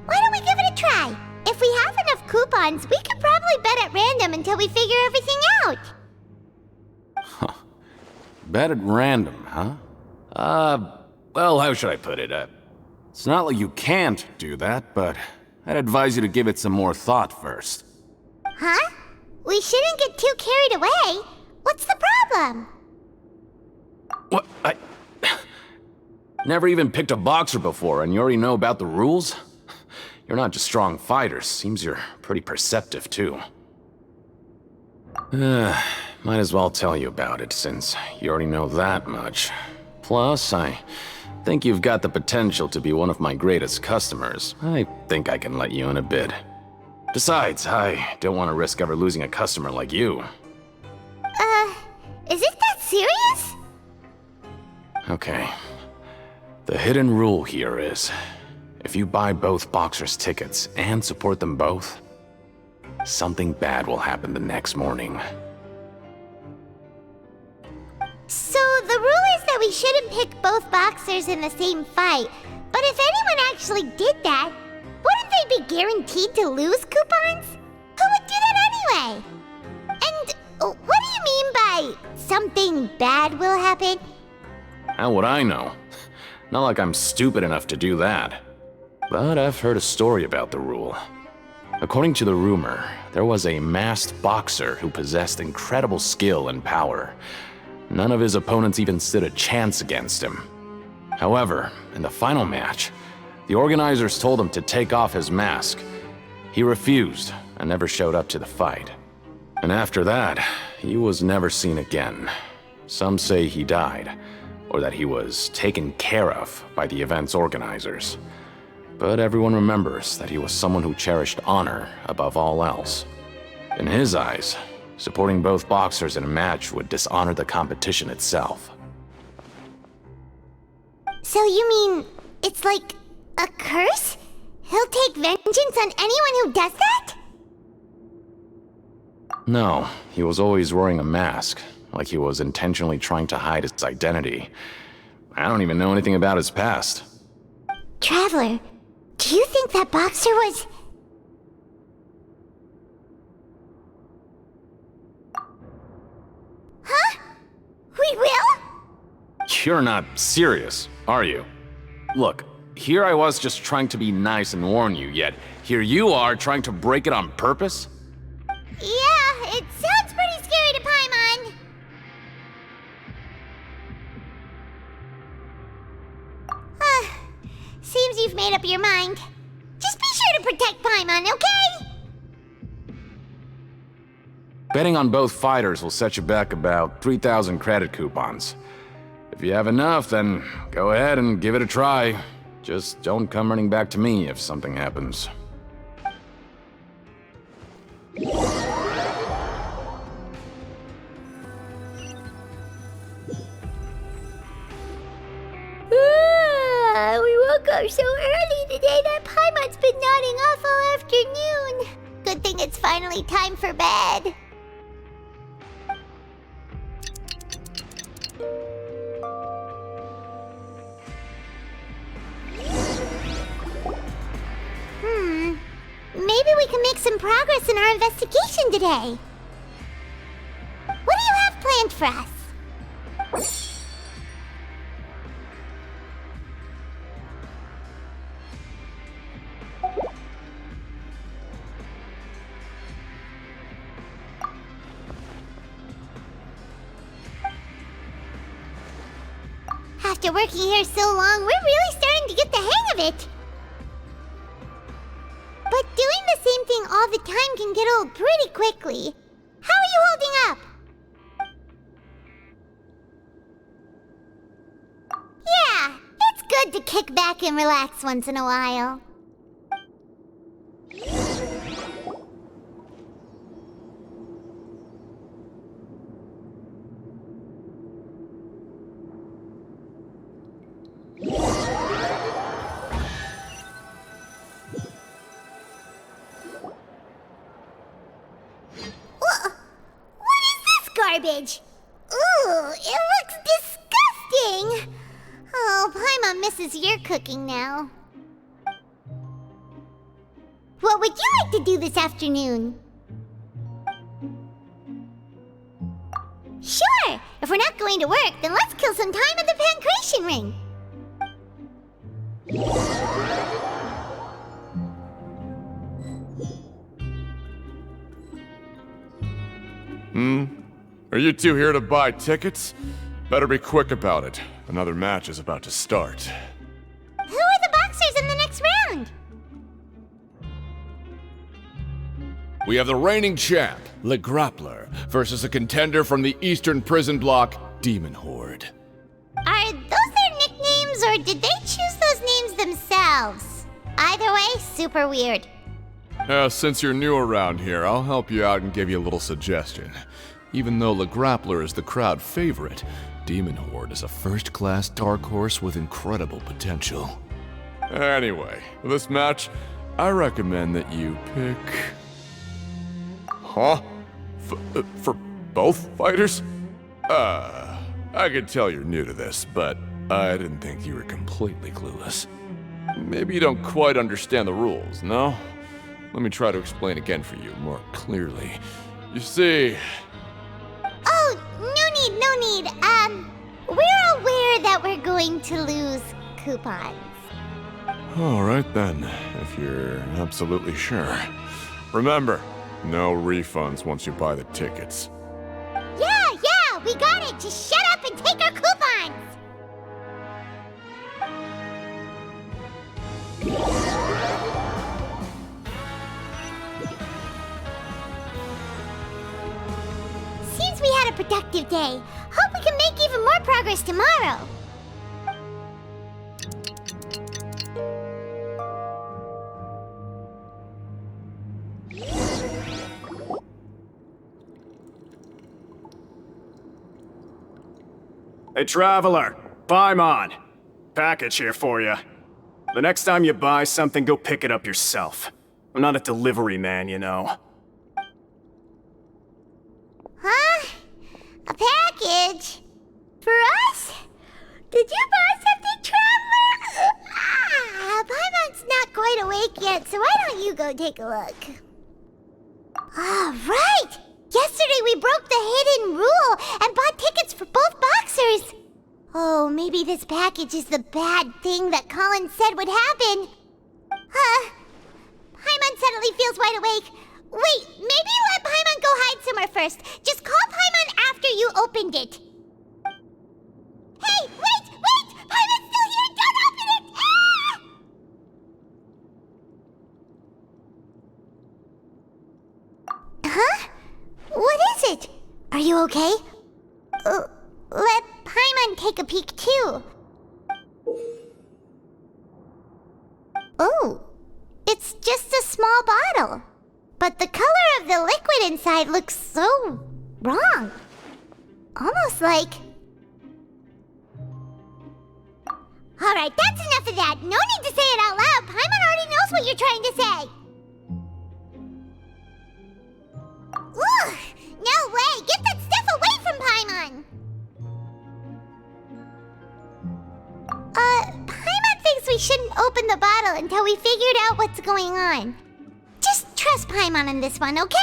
Speaker 1: Why don't we give it a try? If we have enough coupons, we could probably bet at random until we figure everything out.
Speaker 19: Bet at random, huh? Well, how should I put it? It's not like you can't do that, but I'd advise you to give it some more thought first.
Speaker 1: Huh? We shouldn't get too carried away. What's the problem?
Speaker 19: What? I never even picked a boxer before, and you already know about the rules? You're not just strong fighters. Seems you're pretty perceptive, too. Might as well tell you about it, since you already know that much. Plus, I think you've got the potential to be one of my greatest customers. I think I can let you in a bid. Besides, I don't want to risk ever losing a customer like you.
Speaker 1: Is it that serious?
Speaker 19: Okay. The hidden rule here is, if you buy both boxers' tickets and support them both, something bad will happen the next morning.
Speaker 1: So the rule is that we shouldn't pick both boxers in the same fight. But if anyone actually did that, wouldn't they be guaranteed to lose coupons? Who would do that anyway? And what do you mean by something bad will happen?
Speaker 19: How would I know? Not like I'm stupid enough to do that. But I've heard a story about the rule. According to the rumor, there was a masked boxer who possessed incredible skill and power. None of his opponents even stood a chance against him. However, in the final match, the organizers told him to take off his mask. He refused and never showed up to the fight. And after that, he was never seen again. Some say he died, or that he was taken care of by the event's organizers. But everyone remembers that he was someone who cherished honor above all else. In his eyes, supporting both boxers in a match would dishonor the competition itself.
Speaker 1: So you mean it's like a curse? He'll take vengeance on anyone who does that?
Speaker 19: No, he was always wearing a mask, like he was intentionally trying to hide his identity. I don't even know anything about his past.
Speaker 1: Traveler, do you think that boxer was... Huh? We will?
Speaker 19: You're not serious, are you? Look, here I was just trying to be nice and warn you, yet here you are trying to break it on purpose?
Speaker 1: Yeah, it sounds pretty scary to Paimon. Seems you've made up your mind. Just be sure to protect Paimon, okay?
Speaker 19: Betting on both fighters will set you back about 3,000 credit coupons. If you have enough, then go ahead and give it a try. Just don't come running back to me if something happens.
Speaker 1: We woke up so early today that Paimon's been nodding off all afternoon. Good thing it's finally time for bed. Maybe we can make some progress in our investigation today. What do you have planned for us? After working here so long, we're really starting to get the hang of it. But doing the same thing all the time can get old pretty quickly. How are you holding up? Yeah, it's good to kick back and relax once in a while. Garbage. Ooh, it looks disgusting. Oh, Paimon misses your cooking now. What would you like to do this afternoon? Sure! If we're not going to work, then let's kill some time at the Pancration Ring.
Speaker 20: Are you two here to buy tickets? Better be quick about it. Another match is about to start.
Speaker 1: Who are the boxers in the next round?
Speaker 20: We have the reigning champ, Le Grappler, versus a contender from the Eastern Prison Block, Demon Horde.
Speaker 1: Are those their nicknames, or did they choose those names themselves? Either way, super weird.
Speaker 20: Since you're new around here, I'll help you out and give you a little suggestion. Even though Le Grappler is the crowd favorite, Demon Horde is a first-class dark horse with incredible potential. Anyway, for this match, I recommend that you pick... Huh? For both fighters? I can tell you're new to this, but I didn't think you were completely clueless. Maybe you don't quite understand the rules, no? Let me try to explain again for you more clearly. You see...
Speaker 1: Oh, no need. We're aware that we're going to lose coupons.
Speaker 20: Alright then, if you're absolutely sure. Remember, no refunds once you buy the tickets.
Speaker 1: Yeah, we got it! Just shut up and take our coupons! Seems we had a productive day. Hope we can make even more progress tomorrow.
Speaker 14: Hey, Traveler! Paimon! Package here for you. The next time you buy something, go pick it up yourself. I'm not a delivery man, you know.
Speaker 1: Huh? A package? For us? Did you buy something, Traveler? Paimon's not quite awake yet, so why don't you go take a look? Right! Yesterday we broke the hidden rule and bought tickets for both boxers. Oh, maybe this package is the bad thing that Colin said would happen. Paimon suddenly feels wide awake. Wait, maybe let Paimon go hide somewhere first. Just call Paimon after you opened it. Hey, wait! Paimon's still here! Don't open it! Ah! Huh? What Are you okay? Let Paimon take a peek too. Oh, it's just a small bottle. But the color of the liquid inside looks so wrong. Almost like... Alright, that's enough of that. No need to say it out loud. Paimon already knows what you're trying to say. Ugh! No way! Get that stuff away from Paimon! Paimon thinks we shouldn't open the bottle until we figured out what's going on. Just trust Paimon on this one, okay?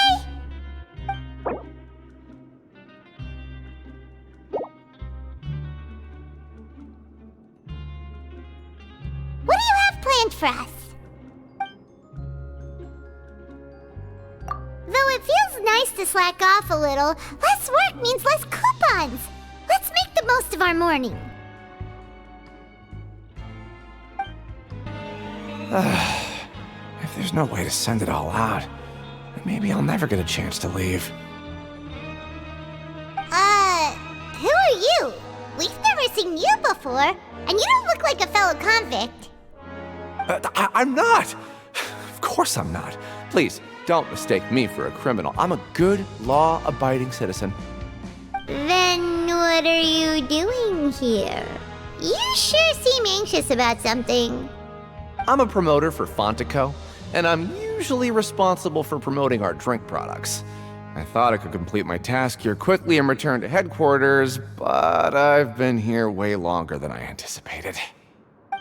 Speaker 1: What do you have planned for us? Though it feels nice to slack off a little, less work means less coupons. Let's make the most of our morning.
Speaker 20: If there's no way to send it all out, then maybe I'll never get a chance to leave.
Speaker 1: Who are you? We've never seen you before, and you don't look like a fellow convict.
Speaker 20: I'm not! Of course I'm not. Please, don't mistake me for a criminal. I'm a good, law-abiding citizen.
Speaker 1: Then what are you doing here? You sure seem anxious about something.
Speaker 20: I'm a promoter for Fontaine, and I'm usually responsible for promoting our drink products. I thought I could complete my task here quickly and return to headquarters, but I've been here way longer than I anticipated.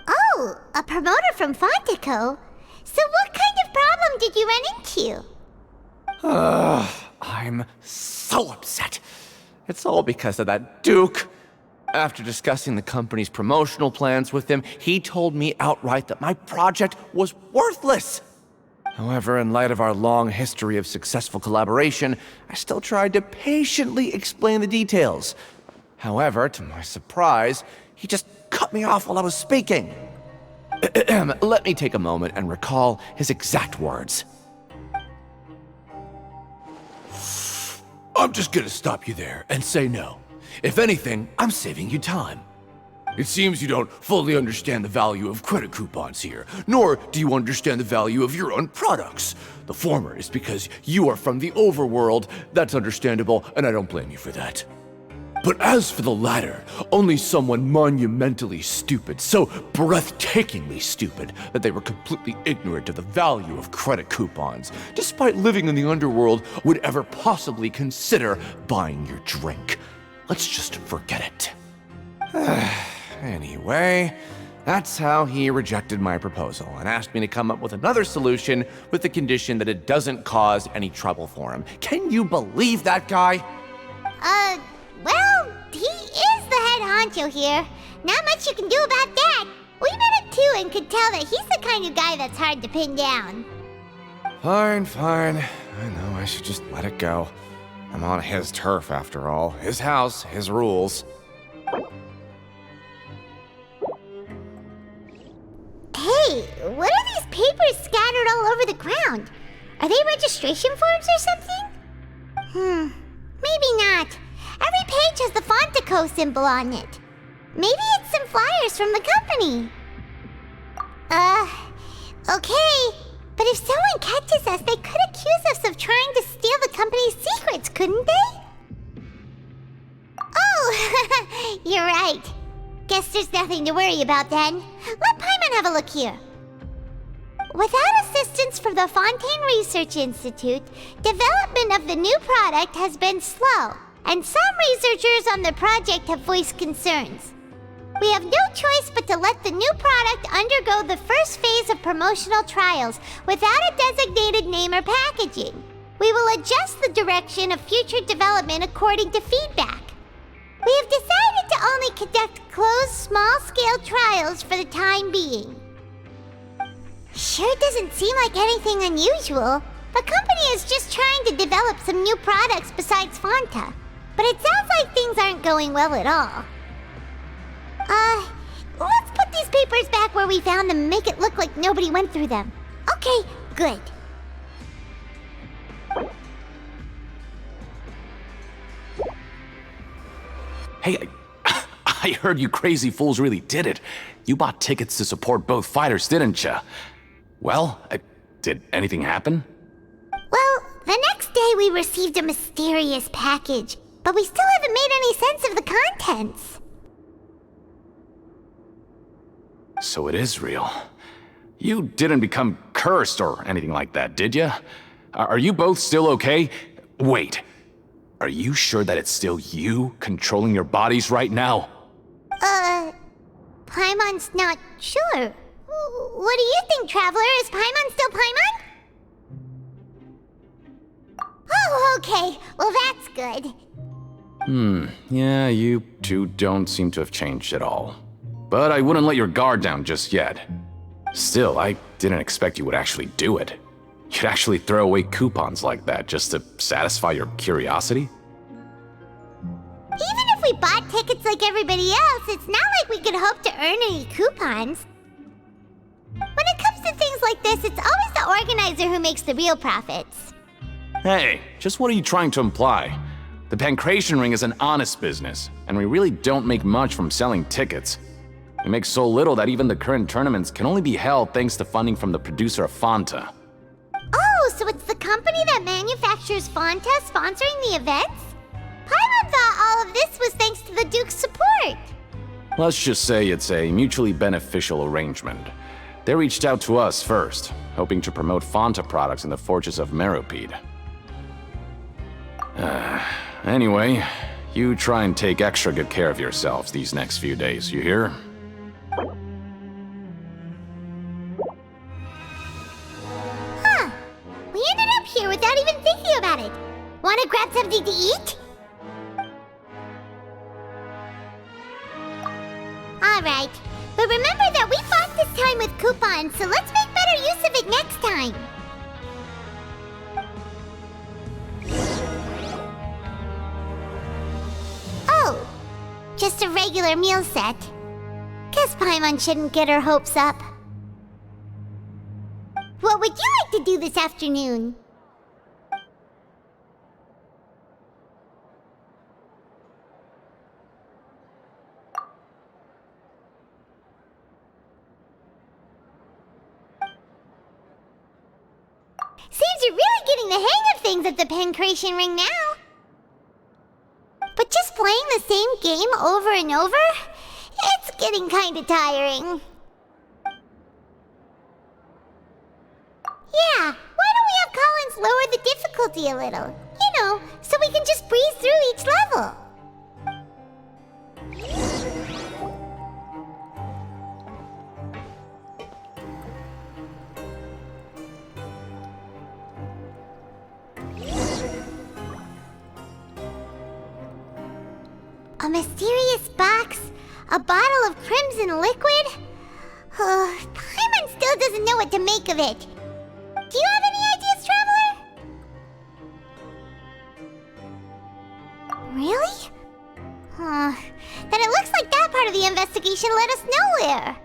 Speaker 1: Oh, a promoter from Fontaine? So what kind of problem did you run into?
Speaker 20: I'm so upset. It's all because of that Duke. After discussing the company's promotional plans with him, he told me outright that my project was worthless. However, in light of our long history of successful collaboration, I still tried to patiently explain the details. However, to my surprise, he just cut me off while I was speaking. Let me take a moment and recall his exact words. I'm just gonna stop you there and say no. If anything, I'm saving you time. It seems you don't fully understand the value of credit coupons here, nor do you understand the value of your own products. The former is because you are from the overworld. That's understandable, and I don't blame you for that. But as for the latter, only someone monumentally stupid, so breathtakingly stupid that they were completely ignorant of the value of credit coupons, despite living in the underworld, would ever possibly consider buying your drink. Let's just forget it. Anyway, that's how he rejected my proposal and asked me to come up with another solution with the condition that it doesn't cause any trouble for him. Can you believe that guy?
Speaker 1: Well, he is the head honcho here. Not much you can do about that. We met him too and could tell that he's the kind of guy that's hard to pin down.
Speaker 20: Fine. I know I should just let it go. I'm on his turf after all. His house, his rules.
Speaker 1: Hey, what are these papers scattered all over the ground? Are they registration forms or something? Maybe not. Every page has the Fontaine symbol on it. Maybe it's some flyers from the company. Okay. But if someone catches us, they could accuse us of trying to steal the company's secrets, couldn't they? Oh, you're right. Guess there's nothing to worry about then. Let Paimon have a look here. Without assistance from the Fontaine Research Institute, development of the new product has been slow, and some researchers on the project have voiced concerns. We have no choice but to let the new product undergo the first phase of promotional trials without a designated name or packaging. We will adjust the direction of future development according to feedback. We have decided to only conduct closed, small-scale trials for the time being. Sure doesn't seem like anything unusual. The company is just trying to develop some new products besides Fanta. But it sounds like things aren't going well at all. Let's put these papers back where we found them and make it look like nobody went through them. Okay, good.
Speaker 19: Hey, I heard you crazy fools really did it. You bought tickets to support both fighters, didn't ya? Well, did anything happen?
Speaker 1: Well, the next day we received a mysterious package, but we still haven't made any sense of the contents.
Speaker 19: So it is real. You didn't become cursed or anything like that, did ya? Are you both still okay? Wait, are you sure that it's still you controlling your bodies right now?
Speaker 1: Paimon's not sure. What do you think, Traveler? Is Paimon still Paimon? Oh, okay. Well, that's good.
Speaker 19: Yeah, you two don't seem to have changed at all. But I wouldn't let your guard down just yet. Still, I didn't expect you would actually do it. You'd actually throw away coupons like that just to satisfy your curiosity?
Speaker 1: Even if we bought tickets like everybody else, it's not like we could hope to earn any coupons. When it comes to things like this, it's always the organizer who makes the real profits.
Speaker 19: Hey, just what are you trying to imply? The Pancration Ring is an honest business, and we really don't make much from selling tickets. We make so little that even the current tournaments can only be held thanks to funding from the producer of Fanta.
Speaker 1: Oh, so it's the company that manufactures Fanta sponsoring the events? Paimon thought all of this was thanks to the Duke's support.
Speaker 19: Let's just say it's a mutually beneficial arrangement. They reached out to us first, hoping to promote Fanta products in the Fortress of Meropide. Anyway, you try and take extra good care of yourselves these next few days, you hear?
Speaker 1: Huh. We ended up here without even thinking about it. Wanna grab something to eat? Alright, but remember that we bought this time with coupons, so let's make better use of it next time. Oh, just a regular meal set. Guess Paimon shouldn't get her hopes up. What would you like to do this afternoon? Seems you're really getting the hang of things at the Pancration Ring now. But just playing the same game over and over? It's getting kinda tiring. Yeah, why don't we have Collins lower the difficulty a little? You know, so we can just breeze through each level. A mysterious box? A bottle of crimson liquid? Paimon still doesn't know what to make of it. Do you have any ideas, Traveler? Really? Then it looks like that part of the investigation led us nowhere.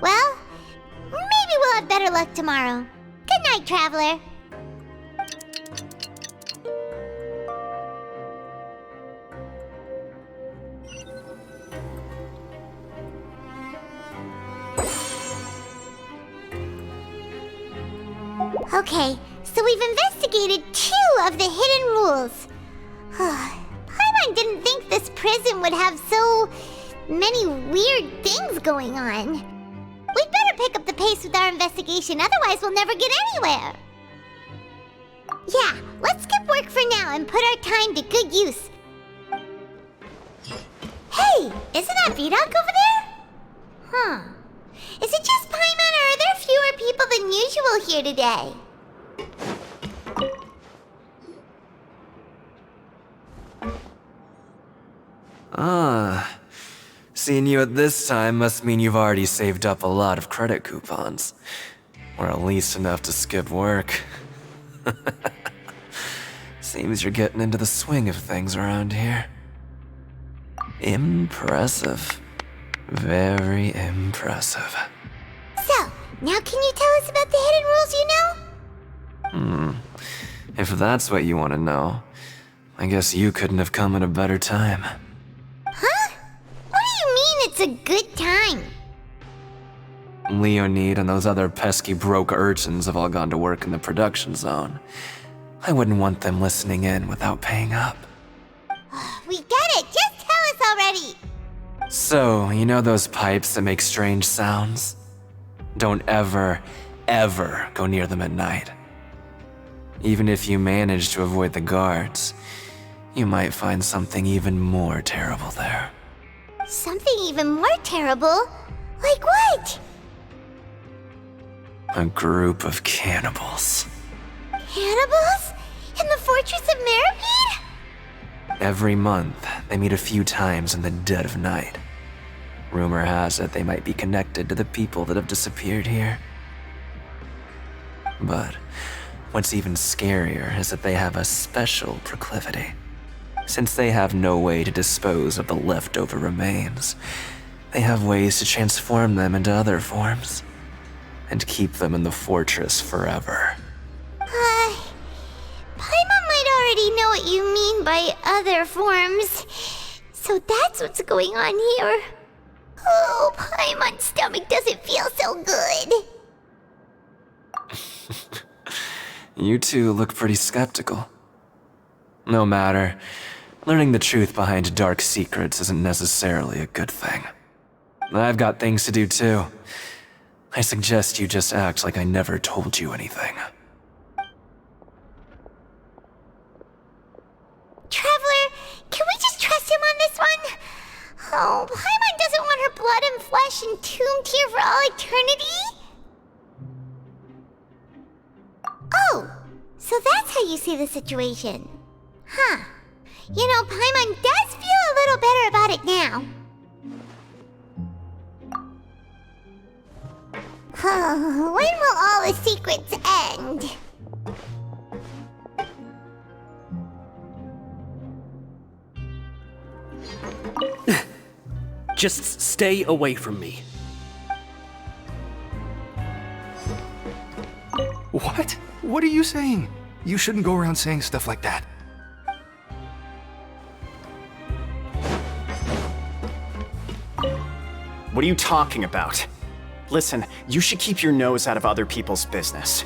Speaker 1: Well, maybe we'll have better luck tomorrow. Good night, Traveler. Okay, so we've investigated 2 of the hidden rules. Paimon didn't think this prison would have so many weird things going on. We'd better pick up the pace with our investigation, otherwise we'll never get anywhere. Yeah, let's skip work for now and put our time to good use. Hey, isn't that Vidocq over there? Is it just Paimon, or are there fewer people than usual here today?
Speaker 16: Seeing you at this time must mean you've already saved up a lot of credit coupons. Or at least enough to skip work. Seems you're getting into the swing of things around here. Impressive. Very impressive.
Speaker 1: So, now can you tell us about the hidden rules you know?
Speaker 16: If that's what you want to know, I guess you couldn't have come at a better time.
Speaker 1: a good time.
Speaker 16: Leonid and those other pesky broke urchins have all gone to work in the production zone. I wouldn't want them listening in without paying up.
Speaker 1: We get it, just tell us already.
Speaker 16: So, you know those pipes that make strange sounds? Don't ever, ever go near them at night. Even if you manage to avoid the guards, you might find something even more terrible there.
Speaker 1: Something even more terrible? Like what?
Speaker 16: A group of cannibals.
Speaker 1: Cannibals? In the Fortress of Meripede?
Speaker 16: Every month, they meet a few times in the dead of night. Rumor has it they might be connected to the people that have disappeared here. But what's even scarier is that they have a special proclivity. Since they have no way to dispose of the leftover remains, they have ways to transform them into other forms and keep them in the fortress forever.
Speaker 1: Paimon might already know what you mean by other forms. So that's what's going on here. Oh, Paimon's stomach doesn't feel so good.
Speaker 16: You two look pretty skeptical. No matter, learning the truth behind dark secrets isn't necessarily a good thing. I've got things to do too. I suggest you just act like I never told you anything.
Speaker 1: Traveler, can we just trust him on this one? Oh, Paimon doesn't want her blood and flesh entombed here for all eternity? Oh, so that's how you see the situation. Huh. You know, Paimon does feel a little better about it now. When will all the secrets end?
Speaker 2: Just stay away from me.
Speaker 12: What? What are you saying? You shouldn't go around saying stuff like that.
Speaker 14: What are you talking about? Listen, you should keep your nose out of other people's business.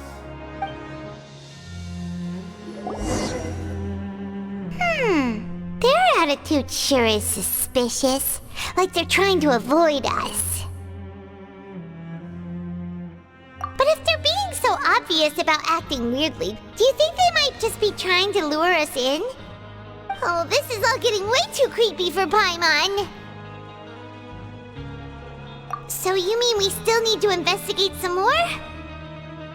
Speaker 1: Their attitude sure is suspicious. Like they're trying to avoid us. But if they're being so obvious about acting weirdly, do you think they might just be trying to lure us in? Oh, this is all getting way too creepy for Paimon. So you mean we still need to investigate some more?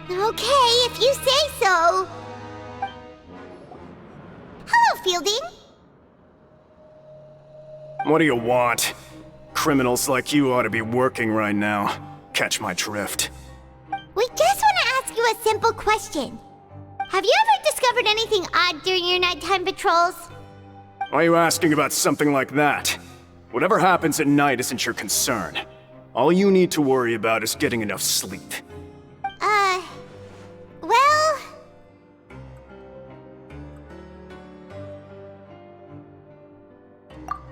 Speaker 1: Okay, if you say so. Hello, Fielding.
Speaker 14: What do you want? Criminals like you ought to be working right now. Catch my drift.
Speaker 1: We just want to ask you a simple question. Have you ever discovered anything odd during your nighttime patrols?
Speaker 14: Why are you asking about something like that? Whatever happens at night isn't your concern. All you need to worry about is getting enough sleep.
Speaker 1: Well...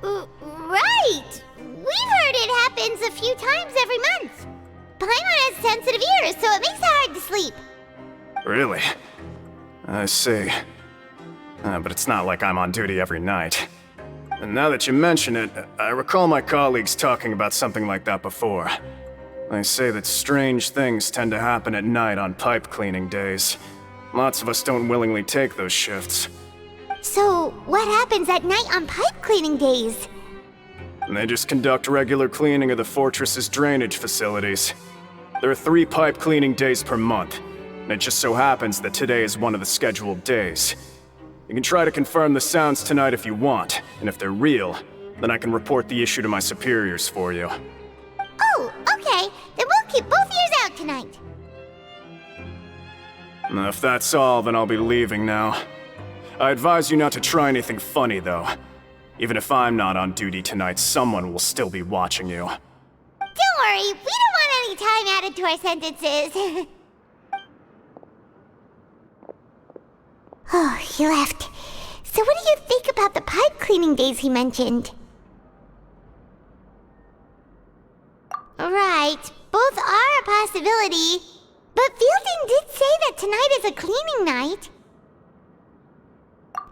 Speaker 1: Right! We've heard it happens a few times every month. Paimon has sensitive ears, so it makes it hard to sleep.
Speaker 14: Really? I see. But it's not like I'm on duty every night. And now that you mention it, I recall my colleagues talking about something like that before. They say that strange things tend to happen at night on pipe cleaning days. Lots of us don't willingly take those shifts.
Speaker 1: So, what happens at night on pipe cleaning days?
Speaker 14: And they just conduct regular cleaning of the fortress's drainage facilities. There are 3 pipe cleaning days per month, and it just so happens that today is one of the scheduled days. You can try to confirm the sounds tonight if you want, and if they're real, then I can report the issue to my superiors for you.
Speaker 1: Oh, okay. Then we'll keep both ears out tonight.
Speaker 14: If that's all, then I'll be leaving now. I advise you not to try anything funny, though. Even if I'm not on duty tonight, someone will still be watching you.
Speaker 1: Don't worry, we don't want any time added to our sentences. Oh, he left. So what do you think about the pipe cleaning days he mentioned? is a cleaning night.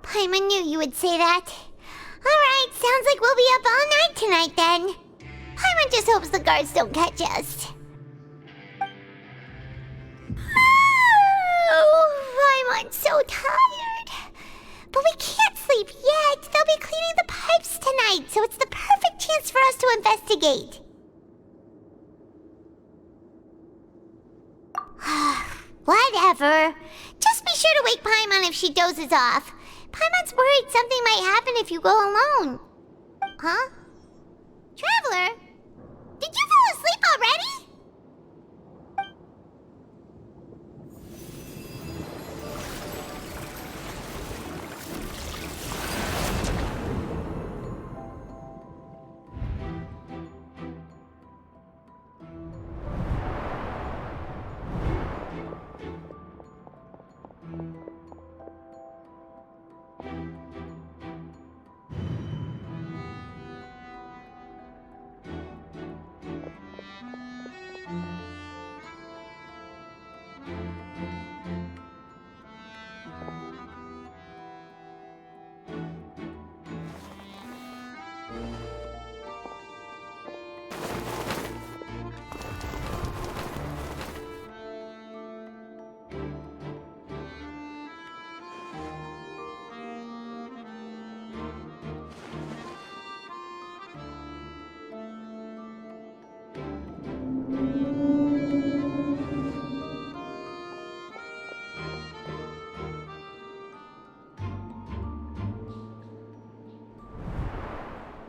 Speaker 1: Paimon knew you would say that. Alright, sounds like we'll be up all night tonight then. Paimon just hopes the guards don't catch us. Oh, Paimon's so tired. But we can't sleep yet. They'll be cleaning the pipes tonight, so it's the perfect chance for us to investigate. Whatever. Just be sure to wake Paimon if she dozes off. Paimon's worried something might happen if you go alone. Huh? Traveler? Did you fall asleep already?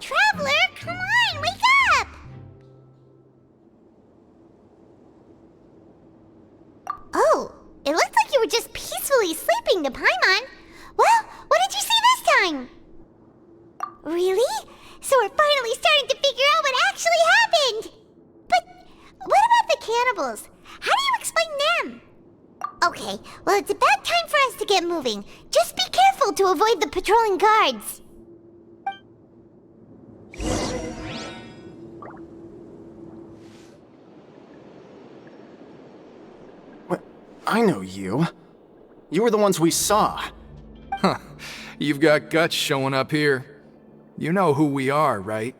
Speaker 1: Traveler, come on, wake up! Oh, it looked like you were just peacefully sleeping to Paimon. Well, what did you see this time? Really? So we're finally starting to figure out what actually happened! But what about the cannibals? How do you explain them? Okay, well it's about time for us to get moving. Just be careful to avoid the patrolling guards.
Speaker 14: I know you. You were the ones we saw.
Speaker 12: Huh. You've got guts showing up here. You know who we are, right?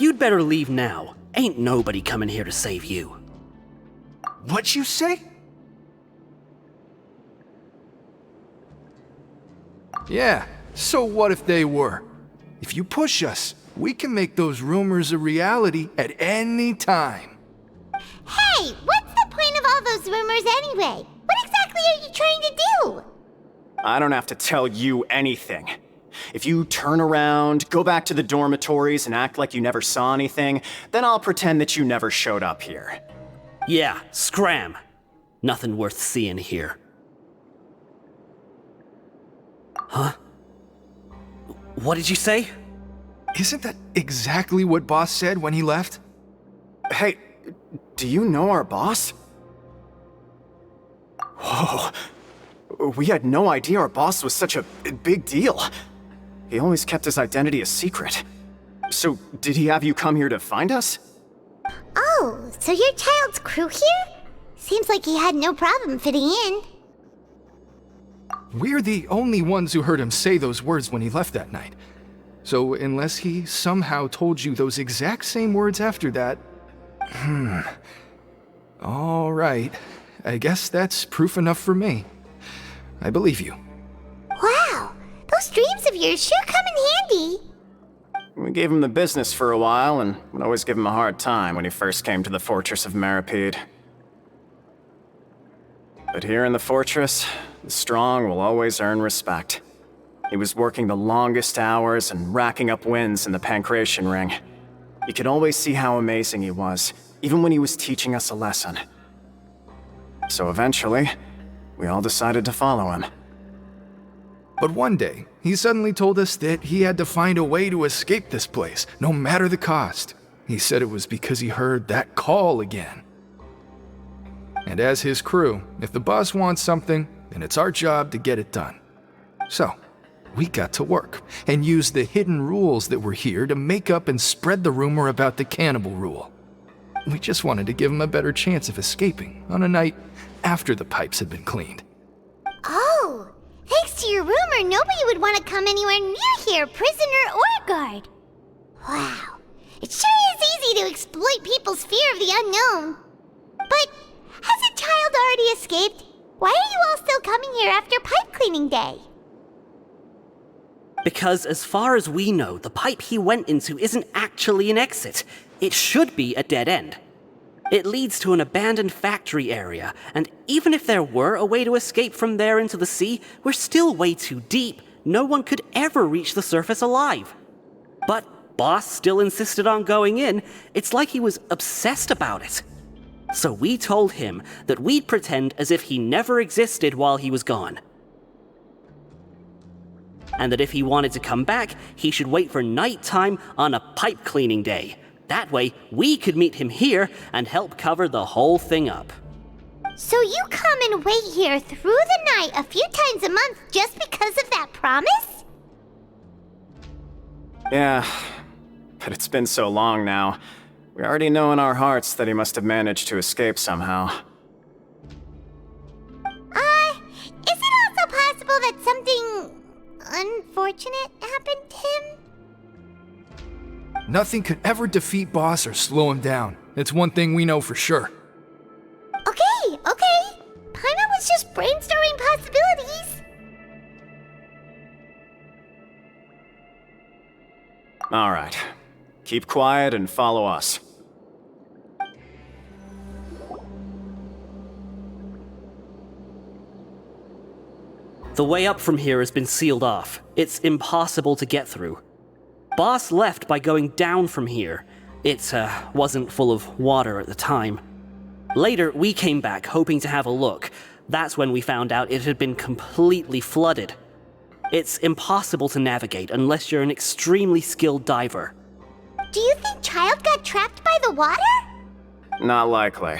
Speaker 2: You'd better leave now. Ain't nobody coming here to save you.
Speaker 12: What'd you say? Yeah, so what if they were? If you push us, we can make those rumors a reality at any time.
Speaker 1: Hey, what's the point of all those rumors anyway? What exactly are you trying to do?
Speaker 14: I don't have to tell you anything. If you turn around, go back to the dormitories and act like you never saw anything, then I'll pretend that you never showed up here.
Speaker 2: Yeah, scram. Nothing worth seeing here. Huh? What did you say?
Speaker 12: Isn't that exactly what Boss said when he left?
Speaker 14: Hey, do you know our boss? Whoa. We had no idea our boss was such a big deal. He always kept his identity a secret. So, did he have you come here to find us?
Speaker 1: Oh, so your child's crew here? Seems like he had no problem fitting in.
Speaker 12: We're the only ones who heard him say those words when he left that night. So, unless he somehow told you those exact same words after that... All right. I guess that's proof enough for me. I believe you.
Speaker 1: Wow, those dreams of yours sure come in handy.
Speaker 14: We gave him the business for a while and would always give him a hard time when he first came to the fortress of Maripede. But here in the fortress, the strong will always earn respect. He was working the longest hours and racking up wins in the Pancration Ring. You could always see how amazing he was, even when he was teaching us a lesson. So eventually, we all decided to follow him.
Speaker 12: But one day, he suddenly told us that he had to find a way to escape this place, no matter the cost. He said it was because he heard that call again. And as his crew, if the boss wants something, then it's our job to get it done. So, we got to work, and used the hidden rules that were here to make up and spread the rumor about the cannibal rule. We just wanted to give him a better chance of escaping on a night after the pipes had been cleaned.
Speaker 1: rumor, nobody would want to come anywhere near here, prisoner or guard. Wow. It sure is easy to exploit people's fear of the unknown. But has a child already escaped? Why are you all still coming here after pipe cleaning day?
Speaker 2: Because as far as we know, the pipe he went into isn't actually an exit. It should be a dead end. It leads to an abandoned factory area, and even if there were a way to escape from there into the sea, we're still way too deep. No one could ever reach the surface alive. But Boss still insisted on going in. It's like he was obsessed about it. So we told him that we'd pretend as if he never existed while he was gone. And that if he wanted to come back, he should wait for nighttime on a pipe cleaning day. That way, we could meet him here and help cover the whole thing up.
Speaker 1: So you come and wait here through the night a few times a month just because of that promise?
Speaker 14: Yeah, but it's been so long now. We already know in our hearts that he must have managed to escape somehow.
Speaker 1: Is it also possible that something unfortunate happened to him?
Speaker 12: Nothing could ever defeat Boss or slow him down. It's one thing we know for sure.
Speaker 1: Okay. Paimon was just brainstorming possibilities.
Speaker 14: Alright. Keep quiet and follow us.
Speaker 2: The way up from here has been sealed off. It's impossible to get through. Boss left by going down from here. It wasn't full of water at the time. Later, we came back hoping to have a look. That's when we found out it had been completely flooded. It's impossible to navigate unless you're an extremely skilled diver.
Speaker 1: Do you think Child got trapped by the water?
Speaker 14: Not likely.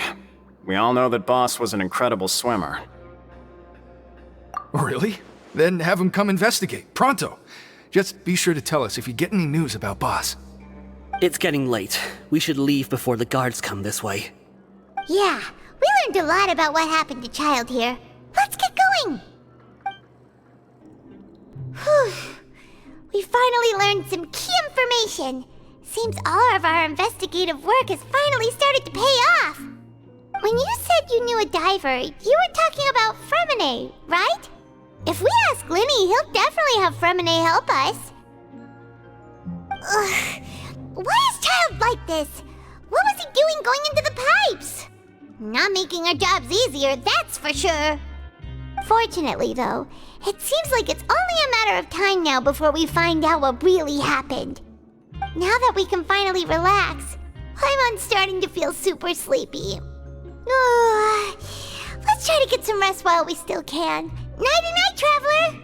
Speaker 14: We all know that Boss was an incredible swimmer.
Speaker 12: Really? Then have him come investigate, pronto. Just be sure to tell us if you get any news about Boss.
Speaker 2: It's getting late. We should leave before the guards come this way.
Speaker 1: Yeah, we learned a lot about what happened to Child here. Let's get going! Whew. We finally learned some key information. Seems all of our investigative work has finally started to pay off. When you said you knew a diver, you were talking about Fremine, right? If we ask Linny, he'll definitely have Fremine help us. Ugh. Why is Child like this? What was he doing going into the pipes? Not making our jobs easier, that's for sure. Fortunately, though, it seems like it's only a matter of time now before we find out what really happened. Now that we can finally relax, I'm starting to feel super sleepy. Let's try to get some rest while we still can. Nighty-night, Traveler!